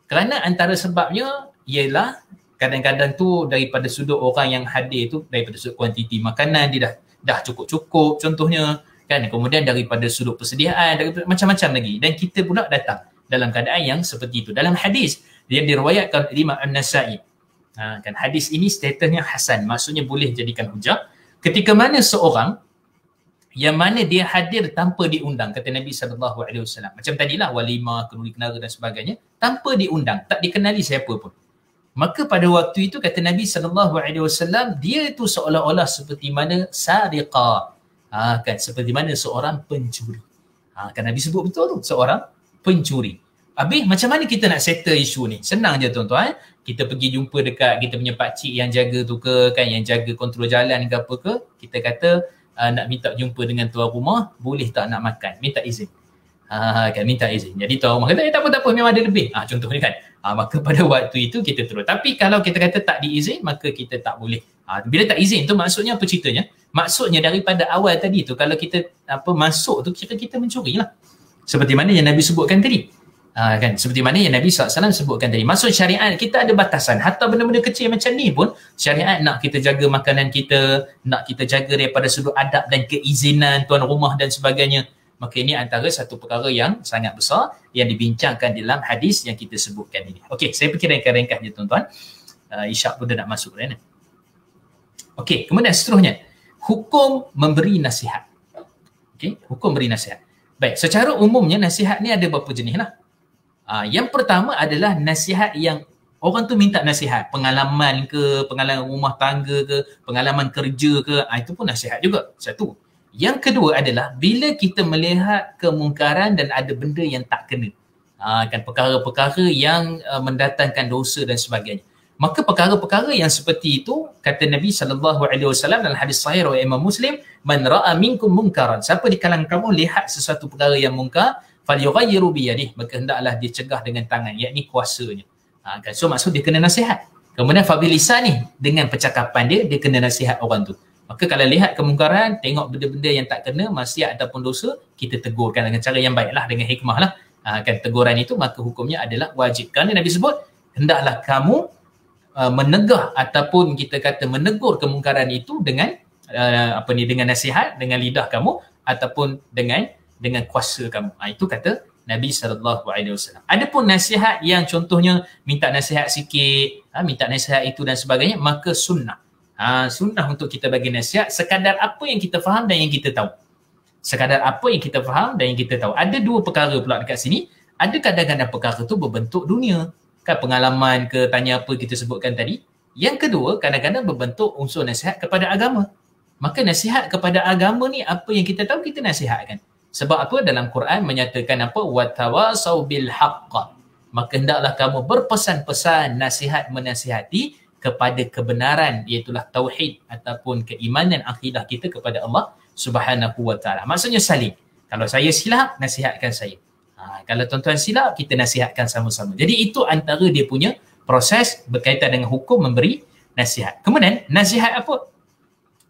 Kerana antara sebabnya ialah kadang-kadang tu daripada sudut orang yang hadir tu, daripada sudut kuantiti makanan dia dah cukup-cukup contohnya kan, kemudian daripada sudut persediaan, daripada macam-macam lagi, dan kita pula datang dalam keadaan yang seperti itu. Dalam hadis yang diriwayatkan Imam An-Nasa'i, kan, hadis ini statusnya hasan, maksudnya boleh jadikan hujah. Ketika mana seorang yang mana dia hadir tanpa diundang, kata Nabi SAW, macam tadilah walimah, kenduri kenara dan sebagainya, tanpa diundang, tak dikenali siapa pun, maka pada waktu itu kata Nabi SAW, dia itu seolah-olah seperti mana sariqah, kan, seperti mana seorang pencuri. Kan Nabi sebut betul tu, seorang pencuri. Habis macam mana kita nak settle isu ni? Senang je tuan-tuan. Kita pergi jumpa dekat kita punya pakcik yang jaga tu ke, kan, yang jaga kontrol jalan ke apa ke, kita kata nak minta jumpa dengan tuan rumah, boleh tak nak makan, minta izin. Kan, minta izin. Jadi tuan rumah kata tak apa, memang ada lebih. Contohnya kan. Maka pada waktu itu kita terus. Tapi kalau kita kata tak diizin, maka kita tak boleh. Bila tak izin tu maksudnya apa ceritanya? Maksudnya daripada awal tadi tu, kalau kita masuk tu kira kita mencuri lah. Seperti mana yang Nabi sebutkan tadi. Kan, seperti mana yang Nabi SAW sebutkan tadi. Maksud syariat kita ada batasan. Hatta benda-benda kecil macam ni pun syariat nak kita jaga makanan kita, nak kita jaga daripada sudut adab dan keizinan tuan rumah dan sebagainya. Maka ini antara satu perkara yang sangat besar yang dibincangkan dalam hadis yang kita sebutkan ini. Okey, saya fikir ringkas je tuan-tuan. Isyak pun dah nak masuk dah. Okey, kemudian seterusnya, hukum memberi nasihat. Okey, hukum beri nasihat. Baik, secara umumnya nasihat ni ada beberapa jenis lah. Yang pertama adalah nasihat yang orang tu minta nasihat, pengalaman ke, pengalaman rumah tangga ke, pengalaman kerja ke, itu pun nasihat juga. Satu. Yang kedua adalah bila kita melihat kemungkaran dan ada benda yang tak kena, kan, perkara-perkara yang mendatangkan dosa dan sebagainya. Maka perkara-perkara yang seperti itu, kata Nabi SAW dalam hadis sahih riwayat Imam Muslim, man ra'a minkum munkaran, siapa di kalangan kamu lihat sesuatu perkara yang mungkar, falyughayyiru biyadihi, maka hendaklah dia cegah dengan tangan, yakni kuasanya. Kan, so maksud dia kena nasihat. Kemudian fabilisan ni, dengan percakapan dia kena nasihat orang tu. Maka kalau lihat kemungkaran, tengok benda-benda yang tak kena, maksiat ataupun dosa, kita tegurkan dengan cara yang baiklah, dengan hikmah lah. Kan, teguran itu maka hukumnya adalah wajib. Kerana Nabi sebut, hendaklah kamu menegah ataupun kita kata menegur kemungkaran itu dengan dengan nasihat, dengan lidah kamu ataupun dengan kuasa kamu. Itu kata Nabi SAW. Adapun nasihat yang contohnya minta nasihat sikit, minta nasihat itu dan sebagainya, maka sunnah. Sunnah untuk kita bagi nasihat sekadar apa yang kita faham dan yang kita tahu. Sekadar apa yang kita faham dan yang kita tahu. Ada dua perkara pula dekat sini. Ada kadang-kadang perkara tu berbentuk dunia. Kan pengalaman ke tanya apa kita sebutkan tadi. Yang kedua, kadang-kadang berbentuk unsur nasihat kepada agama. Maka nasihat kepada agama ni apa yang kita tahu kita nasihatkan. Sebab apa? Dalam Quran menyatakan apa? Watawasau bil haqq. Maka hendaklah kamu berpesan-pesan, nasihat menasihati kepada kebenaran, iaitulah tauhid ataupun keimanan akidah kita kepada Allah Subhanahu wa taala. Maksudnya saling. Kalau saya silap, nasihatkan saya. Kalau tuan-tuan silap, kita nasihatkan sama-sama. Jadi itu antara dia punya proses berkaitan dengan hukum memberi nasihat. Kemudian nasihat apa?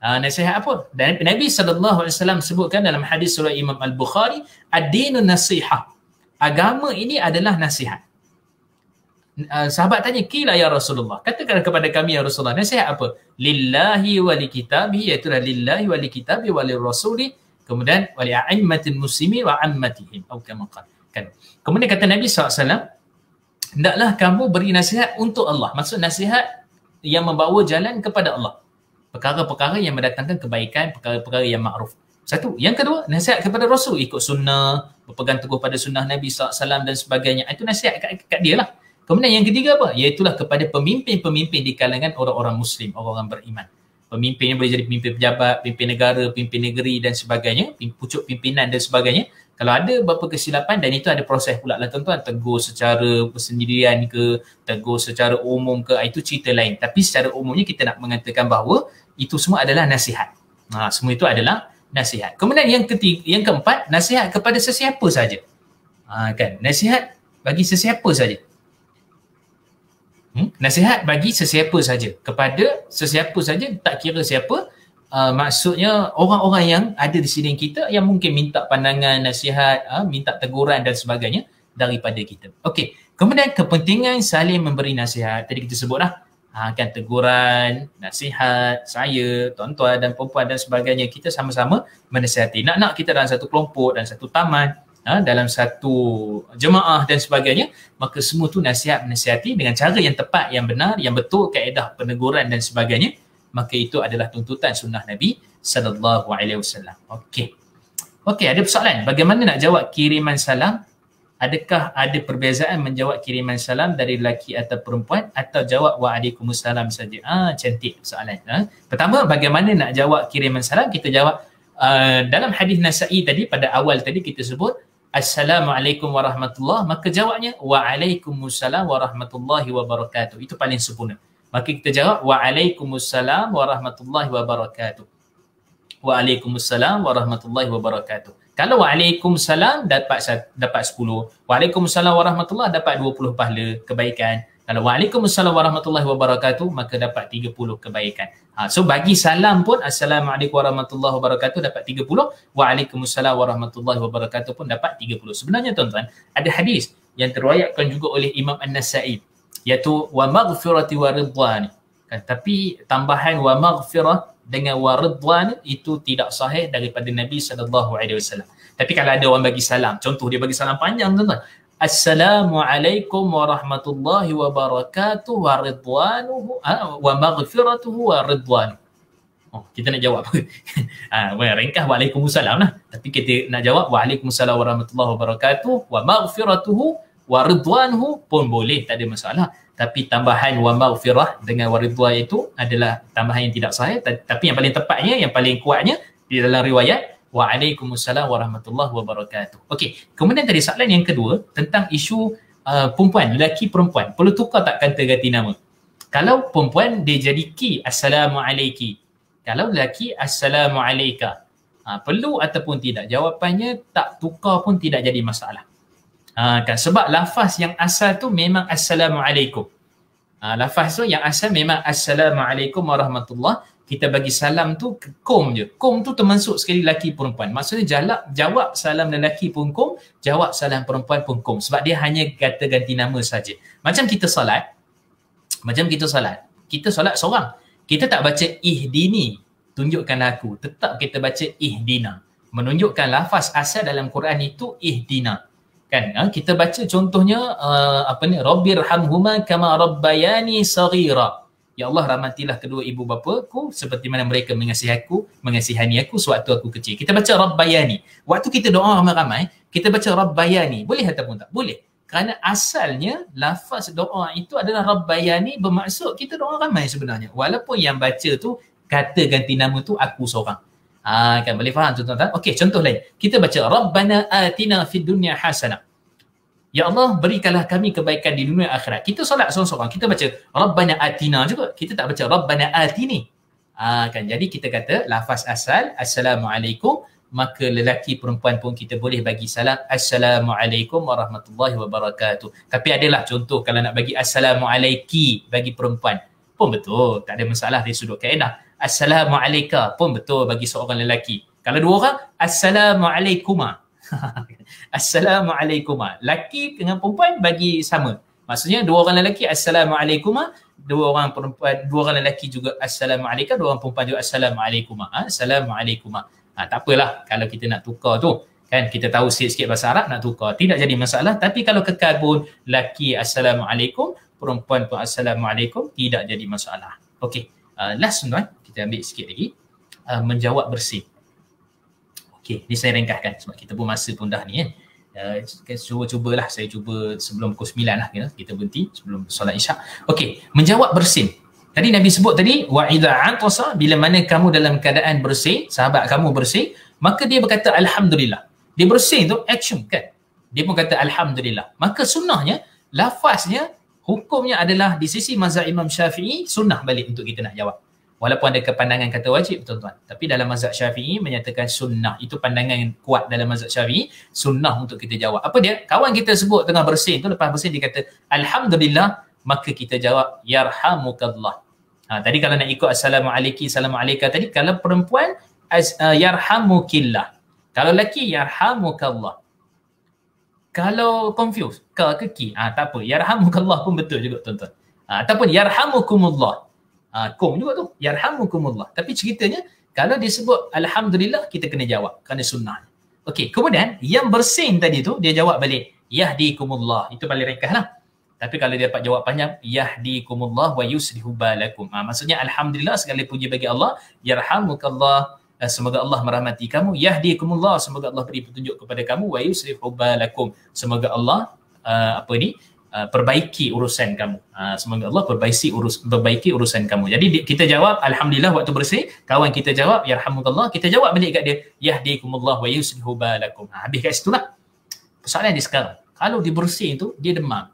Nasihat apa? Dan Nabi SAW sebutkan dalam hadis surah Imam Al-Bukhari, ad-dinun nasihah. Agama ini adalah nasihat. Sahabat tanya, "Qila ya Rasulullah." Katakan kepada kami ya Rasulullah, nasihat apa? Lillahi wa li kitabihi, iaitu lillahi wa li kitabihi wa li rasuli, kemudian wa li a'immatil muslimin wa ammatihim atau kama qala. Kan. Kemudian kata Nabi SAW, hendaklah kamu beri nasihat untuk Allah. Maksud nasihat yang membawa jalan kepada Allah. Perkara-perkara yang mendatangkan kebaikan, perkara-perkara yang makruf. Satu. Yang kedua, nasihat kepada Rasul, ikut sunnah, berpegang teguh pada sunnah Nabi SAW dan sebagainya. Itu nasihat kat dia lah. Kemudian yang ketiga apa? Iaitulah kepada pemimpin-pemimpin di kalangan orang-orang Muslim, orang-orang beriman. Pemimpin yang boleh jadi pemimpin pejabat, pemimpin negara, pemimpin negeri dan sebagainya, pucuk pimpinan dan sebagainya. Kalau ada beberapa kesilapan, dan itu ada proses pula lah tuan-tuan, tegur secara bersendirian ke, tegur secara umum ke, itu cerita lain. Tapi secara umumnya kita nak mengatakan bahawa itu semua adalah nasihat. Semua itu adalah nasihat. Kemudian yang keempat, nasihat kepada sesiapa saja. Kan, nasihat bagi sesiapa saja. Nasihat bagi sesiapa saja, kepada sesiapa saja, tak kira siapa. Maksudnya orang-orang yang ada di sini kita yang mungkin minta pandangan, nasihat, minta teguran dan sebagainya daripada kita. Okey, kemudian kepentingan saling memberi nasihat. Tadi kita sebutlah, kan teguran, nasihat, saya, tuan-tuan dan perempuan dan sebagainya, kita sama-sama menasihati. Nak-nak kita dalam satu kelompok, dalam satu taman, dalam satu jemaah dan sebagainya, maka semua tu nasihat menasihati dengan cara yang tepat, yang benar, yang betul, kaedah peneguran dan sebagainya. Maka itu adalah tuntutan sunnah Nabi SAW. Okey. Okey, ada persoalan. Bagaimana nak jawab kiriman salam? Adakah ada perbezaan menjawab kiriman salam dari lelaki atau perempuan, atau jawab waalaikumsalam saja? Cantik soalan. Pertama, bagaimana nak jawab kiriman salam? Kita jawab dalam hadis Nasa'i tadi, pada awal tadi kita sebut Assalamualaikum warahmatullahi, maka jawabnya Waalaikumsalam warahmatullahi wabarakatuh. Itu paling sempurna. Maka kita jawab Waalaikumsalam warahmatullahi wabarakatuh. Waalaikumsalam warahmatullahi wabarakatuh. Kalau Waalaikumsalam dapat 10, Waalaikumsalam warahmatullahi dapat 20 pahala kebaikan. Kalau Waalaikumsalam warahmatullahi wabarakatuh, maka dapat 30 kebaikan. So bagi salam pun Assalamualaikum warahmatullahi wabarakatuh dapat 30, Waalaikumsalam warahmatullahi wabarakatuh pun dapat 30. Sebenarnya tuan-tuan, ada hadis yang terriwayatkan juga oleh Imam An-Nasa'i, iaitu wa maghfirati wa ridwan. Tapi tambahan wa maghfirah dengan wa ridwan itu tidak sahih daripada Nabi SAW. Tapi kalau ada orang bagi salam, contoh dia bagi salam panjang tuan-tuan, Assalamualaikum warahmatullahi wabarakatuh wa ridwanuhu wa maghfiratuhu wa ridwanuhu. Kita nak jawab apa? Ringkas Waalaikumsalam lah. Tapi kita nak jawab Waalaikumsalam warahmatullahi wabarakatuh wa maghfiratuhu wa ridwanuhu pun boleh, tak ada masalah. Tapi tambahan wa maghfirah dengan wa ridwan itu adalah tambahan yang tidak sahih. Tapi yang paling tepatnya, yang paling kuatnya di dalam riwayat Waalaikumsalam warahmatullahi wabarakatuh. Okey, kemudian tadi soalan yang kedua tentang isu perempuan, lelaki perempuan. Perlu tukar tak kata ganti nama? Kalau perempuan dia jadi ki Assalamualaikum. Kalau lelaki Assalamualaika. Perlu ataupun tidak? Jawapannya tak tukar pun tidak jadi masalah. Kan, sebab lafaz yang asal tu memang Assalamualaikum. Lafaz tu yang asal memang Assalamualaikum warahmatullahi. Kita bagi salam tu kum je. Kum tu termasuk sekali lelaki perempuan. Maksudnya jawab salam lelaki pun kum, jawab salam perempuan pun kum. Sebab dia hanya kata ganti nama saja. Macam kita solat, kita solat seorang. Kita tak baca ihdini, tunjukkan aku. Tetap kita baca ihdina. Menunjukkan lafaz asal dalam Quran itu ihdina. Kan kita baca contohnya apa ni, Rabbirhamhuma kama rabbayani saghira. Ya Allah, rahmatilah kedua ibu bapaku seperti mana mereka mengasihani aku sewaktu aku kecil. Kita baca Rabbayani. Waktu kita doa ramai-ramai, kita baca Rabbayani. Boleh ataupun tak? Boleh. Kerana asalnya lafaz doa itu adalah Rabbayani, bermaksud kita doa ramai sebenarnya. Walaupun yang baca tu kata ganti nama tu aku seorang. Kan boleh faham tuan-tuan? Okey, contoh lain. Kita baca Rabbana atina fid dunya hasanah. Ya Allah, berikanlah kami kebaikan di dunia akhirat. Kita solat seorang-seorang, kita baca Rabbana atina juga. Kita tak baca Rabbana atini. Kan jadi kita kata lafaz asal Assalamualaikum, maka lelaki perempuan pun kita boleh bagi salam Assalamualaikum warahmatullahi wabarakatuh. Tapi adalah contoh kalau nak bagi Assalamualaiki bagi perempuan pun betul, tak ada masalah dari sudut kaedah. Assalamualaika pun betul bagi seorang lelaki. Kalau dua orang, Assalamualaikuma. Assalamualaikum. Laki dengan perempuan bagi sama. Maksudnya dua orang lelaki Assalamualaikum, dua orang perempuan, dua orang lelaki juga Assalamualaikum, dua orang perempuan juga Assalamualaikum. Assalamualaikum. Tak apalah kalau kita nak tukar tu. Kan kita tahu sikit-sikit bahasa Arab, nak tukar tidak jadi masalah. Tapi kalau kekal pun laki Assalamualaikum, perempuan pun Assalamualaikum, tidak jadi masalah. Okey. Last tuan, kita ambil sikit lagi. Menjawab bersih. Okey, ni saya ringkaskan sebab kita pun masa pun dah ni kan. Cubalah, saya cuba sebelum pukul 9 lah kita berhenti sebelum solat isyak. Okey, menjawab bersin. Tadi Nabi sebut tadi wa idza atasa, bila mana kamu dalam keadaan bersih, sahabat kamu bersih, maka dia berkata alhamdulillah. Dia bersih tu action kan. Dia pun kata alhamdulillah. Maka sunnahnya, lafaznya, hukumnya adalah di sisi mazhab Imam Syafi'i sunnah balik untuk kita nak jawab. Walaupun ada kepandangan kata wajib tuan-tuan, tapi dalam mazhab Syafi'i menyatakan sunnah. Itu pandangan yang kuat dalam mazhab Syafi'i, sunnah untuk kita jawab. Apa dia? Kawan kita sebut tengah bersin tu, lepas bersin dia kata alhamdulillah, maka kita jawab yarhamukallah. Tadi kalau nak ikut assalamualaikum, assalamualaikum tadi, kalau perempuan yarhamukillah. Kalau lelaki yarhamukallah. Kalau confused ke ki, tak apa, yarhamukallah pun betul juga tuan-tuan. Ataupun yarhamukumullah. Kum juga tu, yarhamukumullah. Tapi ceritanya kalau disebut alhamdulillah, kita kena jawab kerana sunnah. Okey, kemudian yang bersin tadi tu dia jawab balik yahdikumullah. Itu paling ringkas lah. Tapi kalau dia dapat jawab panjang, yahdikumullah wa yuslihu balakum. Maksudnya alhamdulillah, segala puji bagi Allah, yarhamukallah, semoga Allah merahmati kamu, yahdikumullah, semoga Allah beri petunjuk kepada kamu, wa yuslihu balakum, semoga Allah perbaiki urusan kamu. Semoga Allah perbaiki urusan kamu. Jadi kita jawab alhamdulillah waktu bersih, kawan kita jawab yarhamukallah, kita jawab balik kat dia yahdikumullah wa yuslihu balakum. Habis kat situlah. Persoalan dia sekarang, kalau dia bersih tu dia demam.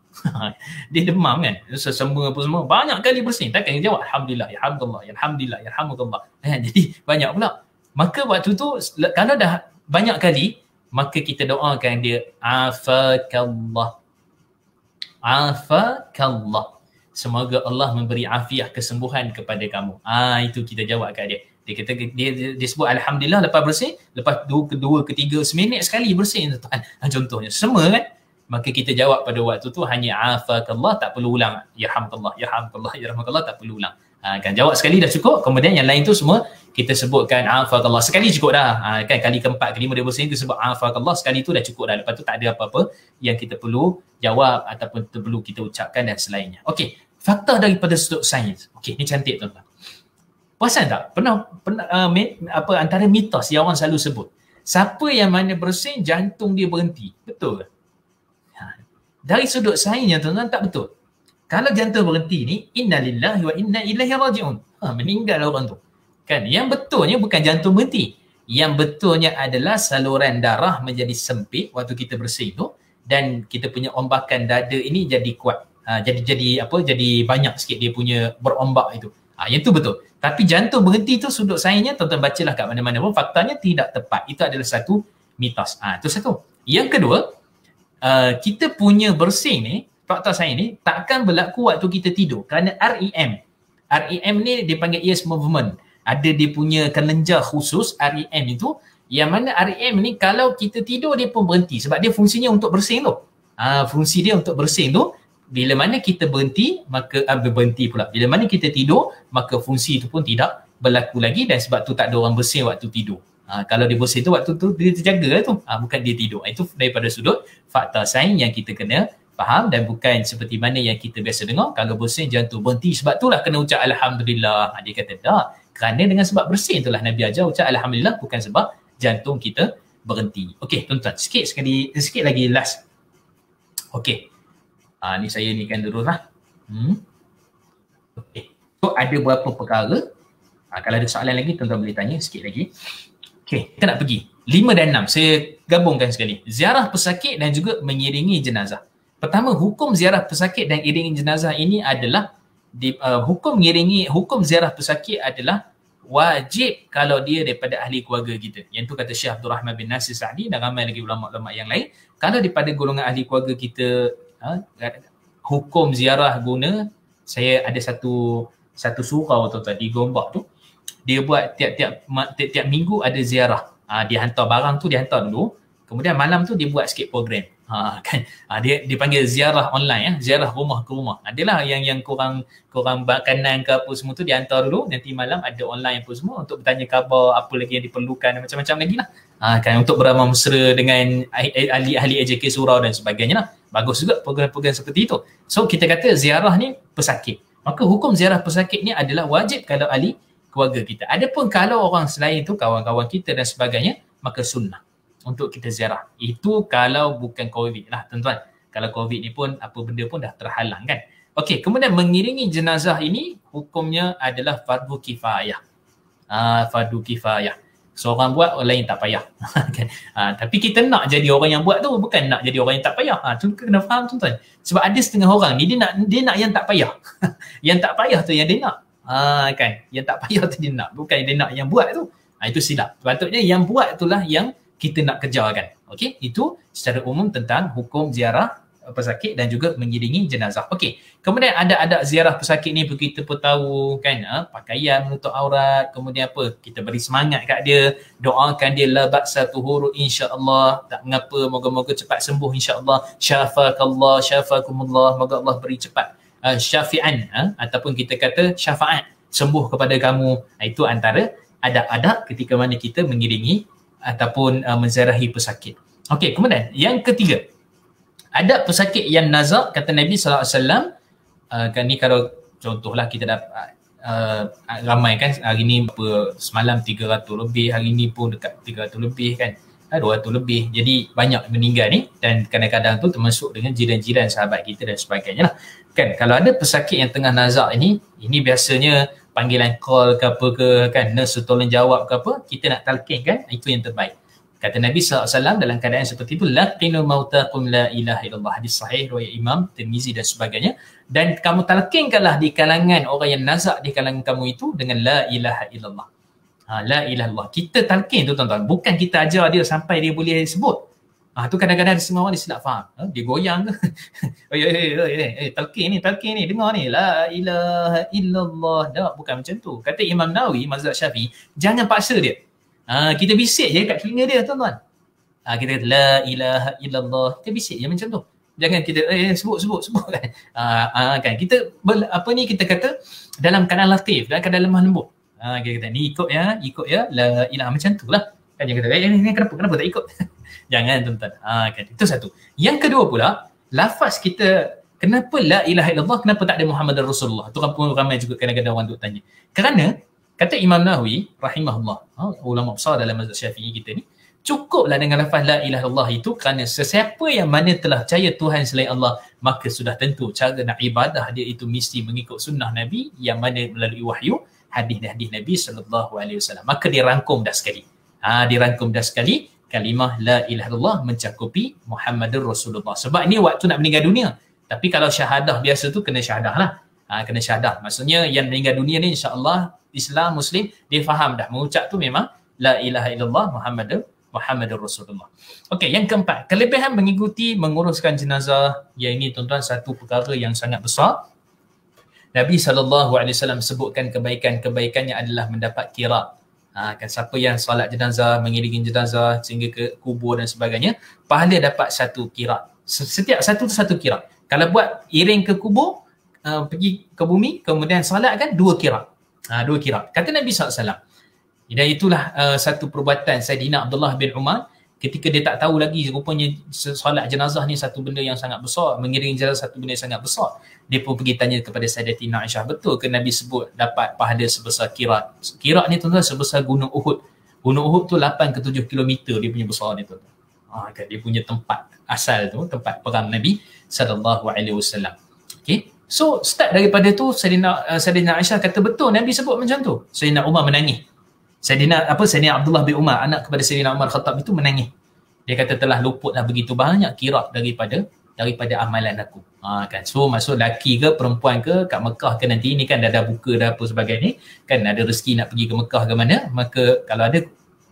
Dia demam kan, semua banyak kali bersih, takkan dia jawab alhamdulillah, alhamdulillah, alhamdulillah, alhamdulillah. Jadi banyak pula. Maka waktu tu kalau dah banyak kali, maka kita doakan dia afakallah. Afakallah. Semoga Allah memberi afiah, kesembuhan kepada kamu. Itu kita jawab kat dia. Dia kata dia sebut alhamdulillah lepas bersih, lepas kedua ketiga seminit sekali bersih tuan. Contohnya semua kan. Maka kita jawab pada waktu tu hanya afakallah, tak perlu ulang. Yarhamkallah, yarhamkallah, yarhamkallah, tak perlu ulang. Kan jawab sekali dah cukup. Kemudian yang lain tu semua kita sebutkan afakallah. Sekali cukup dah. Kan kali keempat, kelima dia bersih kita sebut afakallah, sekali tu dah cukup dah. Lepas tu tak ada apa-apa yang kita perlu jawab ataupun perlu kita ucapkan dan selainnya. Okey, fakta daripada sudut sains. Okey, ni cantik tuan-tuan. Perasan tak? Pernah antara mitos yang orang selalu sebut. Siapa yang mana bersin jantung dia berhenti. Betul ke? Dari sudut sainsnya tuan-tuan tak betul. Kalau jantung berhenti ni, innalillahi wa inna ilaihi raji'un. Meninggal orang tu. Kan? Yang betulnya bukan jantung berhenti. Yang betulnya adalah saluran darah menjadi sempit waktu kita bersin tu, dan kita punya ombakan dada ini jadi kuat. Jadi banyak sikit dia punya berombak itu. Yang tu betul. Tapi jantung berhenti tu sudut sainsnya tuan-tuan bacalah kat mana-mana pun faktanya tidak tepat. Itu adalah satu mitos. Itu satu. Yang kedua, kita punya bersin ni, fakta sains ni takkan berlaku waktu kita tidur kerana REM. REM ni dipanggil ear movement. Ada dia punya kelenjar khusus REM itu, yang mana REM ni kalau kita tidur dia pun berhenti sebab dia fungsinya untuk bersin tu. Fungsi dia untuk bersin tu, bila mana kita berhenti maka berhenti pula. Bila mana kita tidur maka fungsi itu pun tidak berlaku lagi, dan sebab tu tak ada orang bersin waktu tidur. Kalau dia bosan tu waktu tu dia terjaga tu, bukan dia tidur. Itu daripada sudut fakta sains yang kita kena faham, dan bukan seperti mana yang kita biasa dengar, kalau bosan jantung berhenti, sebab itulah kena ucap Alhamdulillah. Dia kata tak, kerana dengan sebab bersin itulah Nabi ajar ucap Alhamdulillah, bukan sebab jantung kita berhenti. Okey tuan-tuan, sikit lagi last. Okey, ni saya ni kan dulu lah. Okey, so ada beberapa perkara. Kalau ada soalan lagi tuan-tuan boleh tanya sikit lagi. Okey, kita nak pergi 5 dan 6, saya gabungkan sekali. Ziarah pesakit dan juga mengiringi jenazah. Pertama, hukum ziarah pesakit dan iringi jenazah ini adalah hukum ziarah pesakit adalah wajib kalau dia daripada ahli keluarga kita. Yang tu kata Syekh Abdul Rahman bin Nasir Sa'di dan ramai lagi ulama-ulama yang lain. Kalau daripada golongan ahli keluarga kita, hukum ziarah guna, saya ada satu surau tuan-tuan di Gombak tu, dia buat tiap minggu ada ziarah. Dia hantar barang tu, dia hantar dulu, kemudian malam tu dia buat sikit program. Dia panggil ziarah online, ziarah rumah ke rumah. Adalah yang korang makanan ke apa semua tu dia hantar dulu, nanti malam ada online apa semua untuk bertanya khabar, apa lagi yang diperlukan dan macam-macam lagi lah. Kan untuk beramah mesra dengan ahli-ahli AJK surau dan sebagainya lah. Bagus juga program-program seperti itu. So kita kata ziarah ni pesakit. Maka hukum ziarah pesakit ni adalah wajib kalau ahli keluarga kita. Adapun kalau orang selain tu, kawan-kawan kita dan sebagainya, maka sunnah untuk kita ziarah. Itu kalau bukan COVID lah tuan-tuan. Kalau COVID ni pun apa benda pun dah terhalang kan. Okey, kemudian mengiringi jenazah ini hukumnya adalah fardu kifayah. Fardu kifayah. Seorang buat, orang lain tak payah. Tapi kita nak jadi orang yang buat tu, bukan nak jadi orang yang tak payah. Tu kena faham tuan-tuan. Sebab ada setengah orang ni dia nak yang tak payah. Yang tak payah tu yang dia nak. Kan, yang tak payah tu dia nak, bukan dia nak yang buat tu. Itu silap. Sepatutnya yang buat itulah yang kita nak kejarkan. Okey, itu secara umum tentang hukum ziarah pesakit dan juga mengiringi jenazah. Okey, kemudian ada ziarah pesakit ni kita pun tahu kan, pakaian menutup aurat, kemudian apa, kita beri semangat kat dia, doakan dia la ba'sa tuhuru insya-Allah, tak mengapa, moga-moga cepat sembuh insya-Allah, syafakallah syafakumullah, moga Allah beri cepat syafi'an, ataupun kita kata syafaat, sembuh kepada kamu. Itu antara adab-adab ketika mana kita mengiringi ataupun menziarahi pesakit. Okey, kemudian yang ketiga, adab pesakit yang nazak, kata Nabi SAW, kan ni kalau contohlah kita dapat ramai kan, hari ni semalam 300 lebih, hari ni pun dekat 300 lebih kan, 200 lebih, jadi banyak meninggal ni, dan kadang-kadang tu termasuk dengan jiran-jiran sahabat kita dan sebagainya lah. Kan, kalau ada pesakit yang tengah nazak ini biasanya panggilan call ke apa ke kan, nurse tolong jawab ke apa, kita nak talqin kan, itu yang terbaik. Kata Nabi SAW dalam keadaan seperti itu, laqinu mautakum la ilaha illallah, hadis sahih riwayat Imam Tirmizi dan sebagainya, dan kamu talqinkanlah di kalangan orang yang nazak di kalangan kamu itu dengan la ilaha illallah. La ilaha illallah. Kita talqin tu tuan-tuan, bukan kita ajar dia sampai dia boleh sebut. Tu kadang-kadang ada semua orang dia silap faham. Dia goyang ke? Talqin ni, dengar ni. La ilaha illallah. Tak, bukan macam tu. Kata Imam Nawawi, mazhab Syafi'i, jangan paksa dia. Kita bisik je kat telinga dia tuan-tuan. Kita kata la ilaha illallah. Kita bisik je macam tu. Jangan kita sebut kan. Kan kita kita kata dalam keadaan latif, dalam keadaan lemah lembut. Kita kata ni ikut ya la ilaha, macam tu lah. Kan dia kata ni kenapa tak ikut? Jangan tuan-tuan. Kan itu satu. Yang kedua pula, lafaz kita, kenapa la ilaha illallah, kenapa tak ada Muhammadar Rasulullah? Tu kan pun ramai juga kadang-kadang orang duk tanya. Kerana kata Imam Nawawi rahimahullah, ulama besar dalam mazhab Syafi'i kita ni, cukuplah dengan lafaz la ilaha illallah itu, kerana sesiapa yang mana telah percaya Tuhan selain Allah, maka sudah tentu cara nak ibadah dia itu mesti mengikut sunnah Nabi yang mana melalui wahyu hadis-hadis Nabi SAW. Maka dirangkum dah sekali. Kalimah la ilaha illallah mencakupi Muhammadur Rasulullah. Sebab ni waktu nak meninggal dunia. Tapi kalau syahadah biasa tu kena syahadah lah. Kena syahadah. Maksudnya yang meninggal dunia ni insya-Allah Islam, Muslim, dia faham dah. Mengucap tu memang la ilaha illallah Muhammadur Rasulullah. Okey, yang keempat, kelebihan mengikuti menguruskan jenazah. Yang ini tuan-tuan satu perkara yang sangat besar. Nabi SAW sebutkan kebaikannya adalah mendapat qirat. Kan siapa yang solat jenazah, mengiringi jenazah sehingga ke kubur dan sebagainya, pahala dapat satu qirat. Setiap satu qirat. Kalau buat iring ke kubur, pergi ke bumi, kemudian solat kan 2 qirat. 2 qirat. Kata Nabi SAW, Dan itulah satu perbuatan Saidina Abdullah bin Umar ketika dia tak tahu lagi rupanya solat jenazah ni satu benda yang sangat besar, mengiring jenazah satu benda yang sangat besar. Dia pun pergi tanya kepada Sayyidatina Aisyah, betul ke Nabi sebut dapat pahala sebesar Qirat? Qirat ni tuan-tuan sebesar Gunung Uhud. Gunung Uhud tu 8 ke 7 kilometer dia punya besar ni tuan-tuan. Kan dia punya tempat asal tu, tempat perang Nabi sallallahu alaihi wasallam. Okey. So start daripada tu Saidina Aisyah kata betul Nabi sebut macam tu. Saidina Umar menangis. Saidina Abdullah bin Umar, anak kepada Saidina Umar Khattab itu menangis. Dia kata telah luputlah begitu banyak Qirat daripada amalan aku. Kan. So maksud laki ke perempuan ke kat Mekah ke nanti ni kan dah buka dah apa sebagainya kan, ada rezeki nak pergi ke Mekah ke mana, maka kalau ada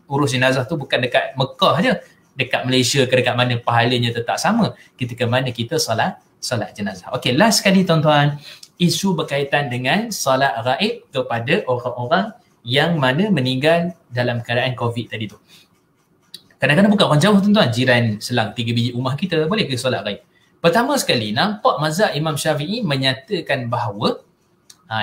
urus jenazah tu bukan dekat Mekah je, dekat Malaysia ke dekat mana pahalanya tetap sama ketika mana kita solat jenazah. Okey, last sekali tuan-tuan, isu berkaitan dengan solat ghaib kepada orang-orang yang mana meninggal dalam keadaan COVID tadi tu. Kadang-kadang bukan orang jauh tuan-tuan, jiran selang 3 biji rumah kita boleh ke solat ghaib. Pertama sekali, nampak mazhab Imam Syafi'i menyatakan bahawa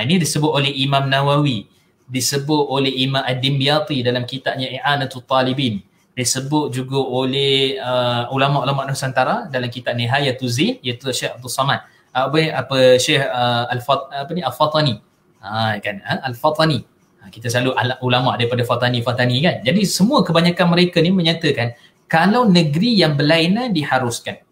ini disebut oleh Imam Nawawi, disebut oleh Imam Ad-Dimyati dalam kitabnya I'anatul Talibin, disebut juga oleh ulama-ulama Nusantara dalam kitab Nihayatul Zin, iaitu Syekh Abdul Samad Syekh Al-Fatani Al-Fatani. Kita selalu ulama daripada Fatani kan. Jadi semua kebanyakan mereka ni menyatakan kalau negeri yang berlainan diharuskan.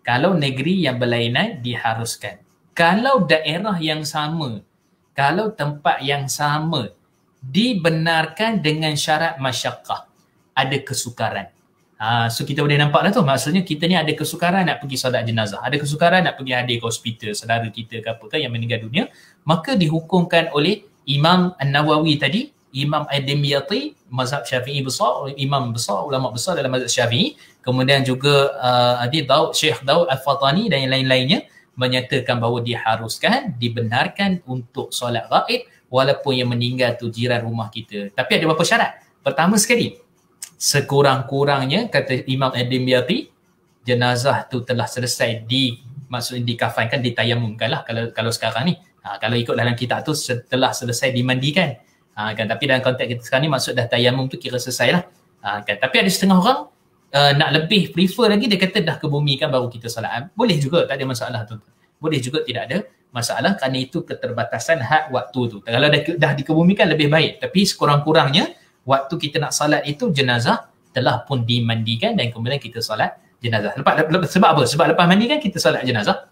Kalau negeri yang berlainan diharuskan. Kalau daerah yang sama, kalau tempat yang sama dibenarkan dengan syarat masyaqqah, ada kesukaran. So kita boleh nampak dah tu, maksudnya kita ni ada kesukaran nak pergi solat jenazah, ada kesukaran nak pergi hadir ke hospital saudara kita ke apa kan yang meninggal dunia, maka dihukumkan oleh Imam An-Nawawi tadi, Imam Ad-Dimyati, mazhab Syafi'i besar, imam besar, ulama besar dalam mazhab Syafi'i, kemudian juga Syekh Daud Al-Fatani dan yang lain-lainnya menyatakan bahawa diharuskan, dibenarkan untuk solat ghaib walaupun yang meninggal tu jiran rumah kita. Tapi ada beberapa syarat. Pertama sekali, sekurang-kurangnya kata Imam Ad-Dimyati, jenazah tu telah selesai maksudnya dikafankan, ditayamumkan lah kalau sekarang ni. Kalau ikut dalam kitab tu setelah selesai dimandikan. Kan, tapi dalam konteks kita sekarang ni maksud dah tayamum tu kira selesai lah. Kan, tapi ada setengah orang nak lebih prefer lagi, dia kata dah kebumikan baru kita solat. Boleh juga, tak ada masalah tu. Boleh juga, tidak ada masalah kerana itu keterbatasan had waktu tu. Kalau dah dikebumikan lebih baik, tapi sekurang-kurangnya waktu kita nak solat itu jenazah telah pun dimandikan dan kemudian kita solat jenazah. Sebab apa? Sebab lepas mandi kan kita solat jenazah.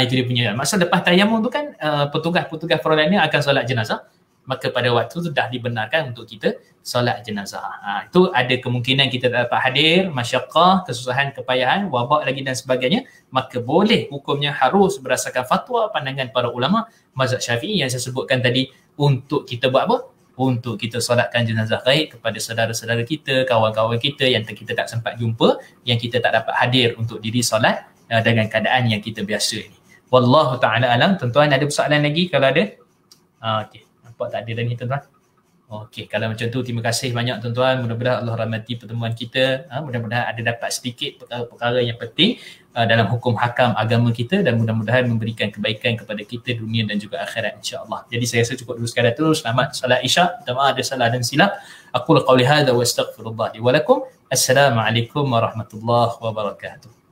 Itu dia punya. Maksud lepas tayamum tu kan petugas perlawanan akan solat jenazah, maka pada waktu tu dah dibenarkan untuk kita solat jenazah. Itu ada kemungkinan kita tak dapat hadir, masyaqqah, kesusahan, kepayahan, wabak lagi dan sebagainya, maka boleh hukumnya harus berdasarkan fatwa pandangan para ulama mazhab Syafi'i yang saya sebutkan tadi, untuk kita buat apa? Untuk kita solatkan jenazah ghaib kepada saudara-saudara kita, kawan-kawan kita yang kita tak sempat jumpa, yang kita tak dapat hadir untuk diri solat dengan keadaan yang kita biasa ni. Wallahu ta'ala alam. Tuan-tuan ada persoalan lagi kalau ada? Okey, nampak tak ada dah ni tuan-tuan. Okey, kalau macam tu terima kasih banyak tuan-tuan. Mudah-mudahan Allah rahmati pertemuan kita. Mudah-mudahan ada dapat sedikit perkara-perkara yang penting dalam hukum hakam agama kita, dan mudah-mudahan memberikan kebaikan kepada kita dunia dan juga akhirat insya-Allah. Jadi saya rasa cukup dulu sekadar tu. Selamat salat Isyak. Minta maaf ada salah dan silap. Aqulu qawli hadza wa astaghfirullah li wa lakum. Assalamualaikum warahmatullahi wabarakatuh.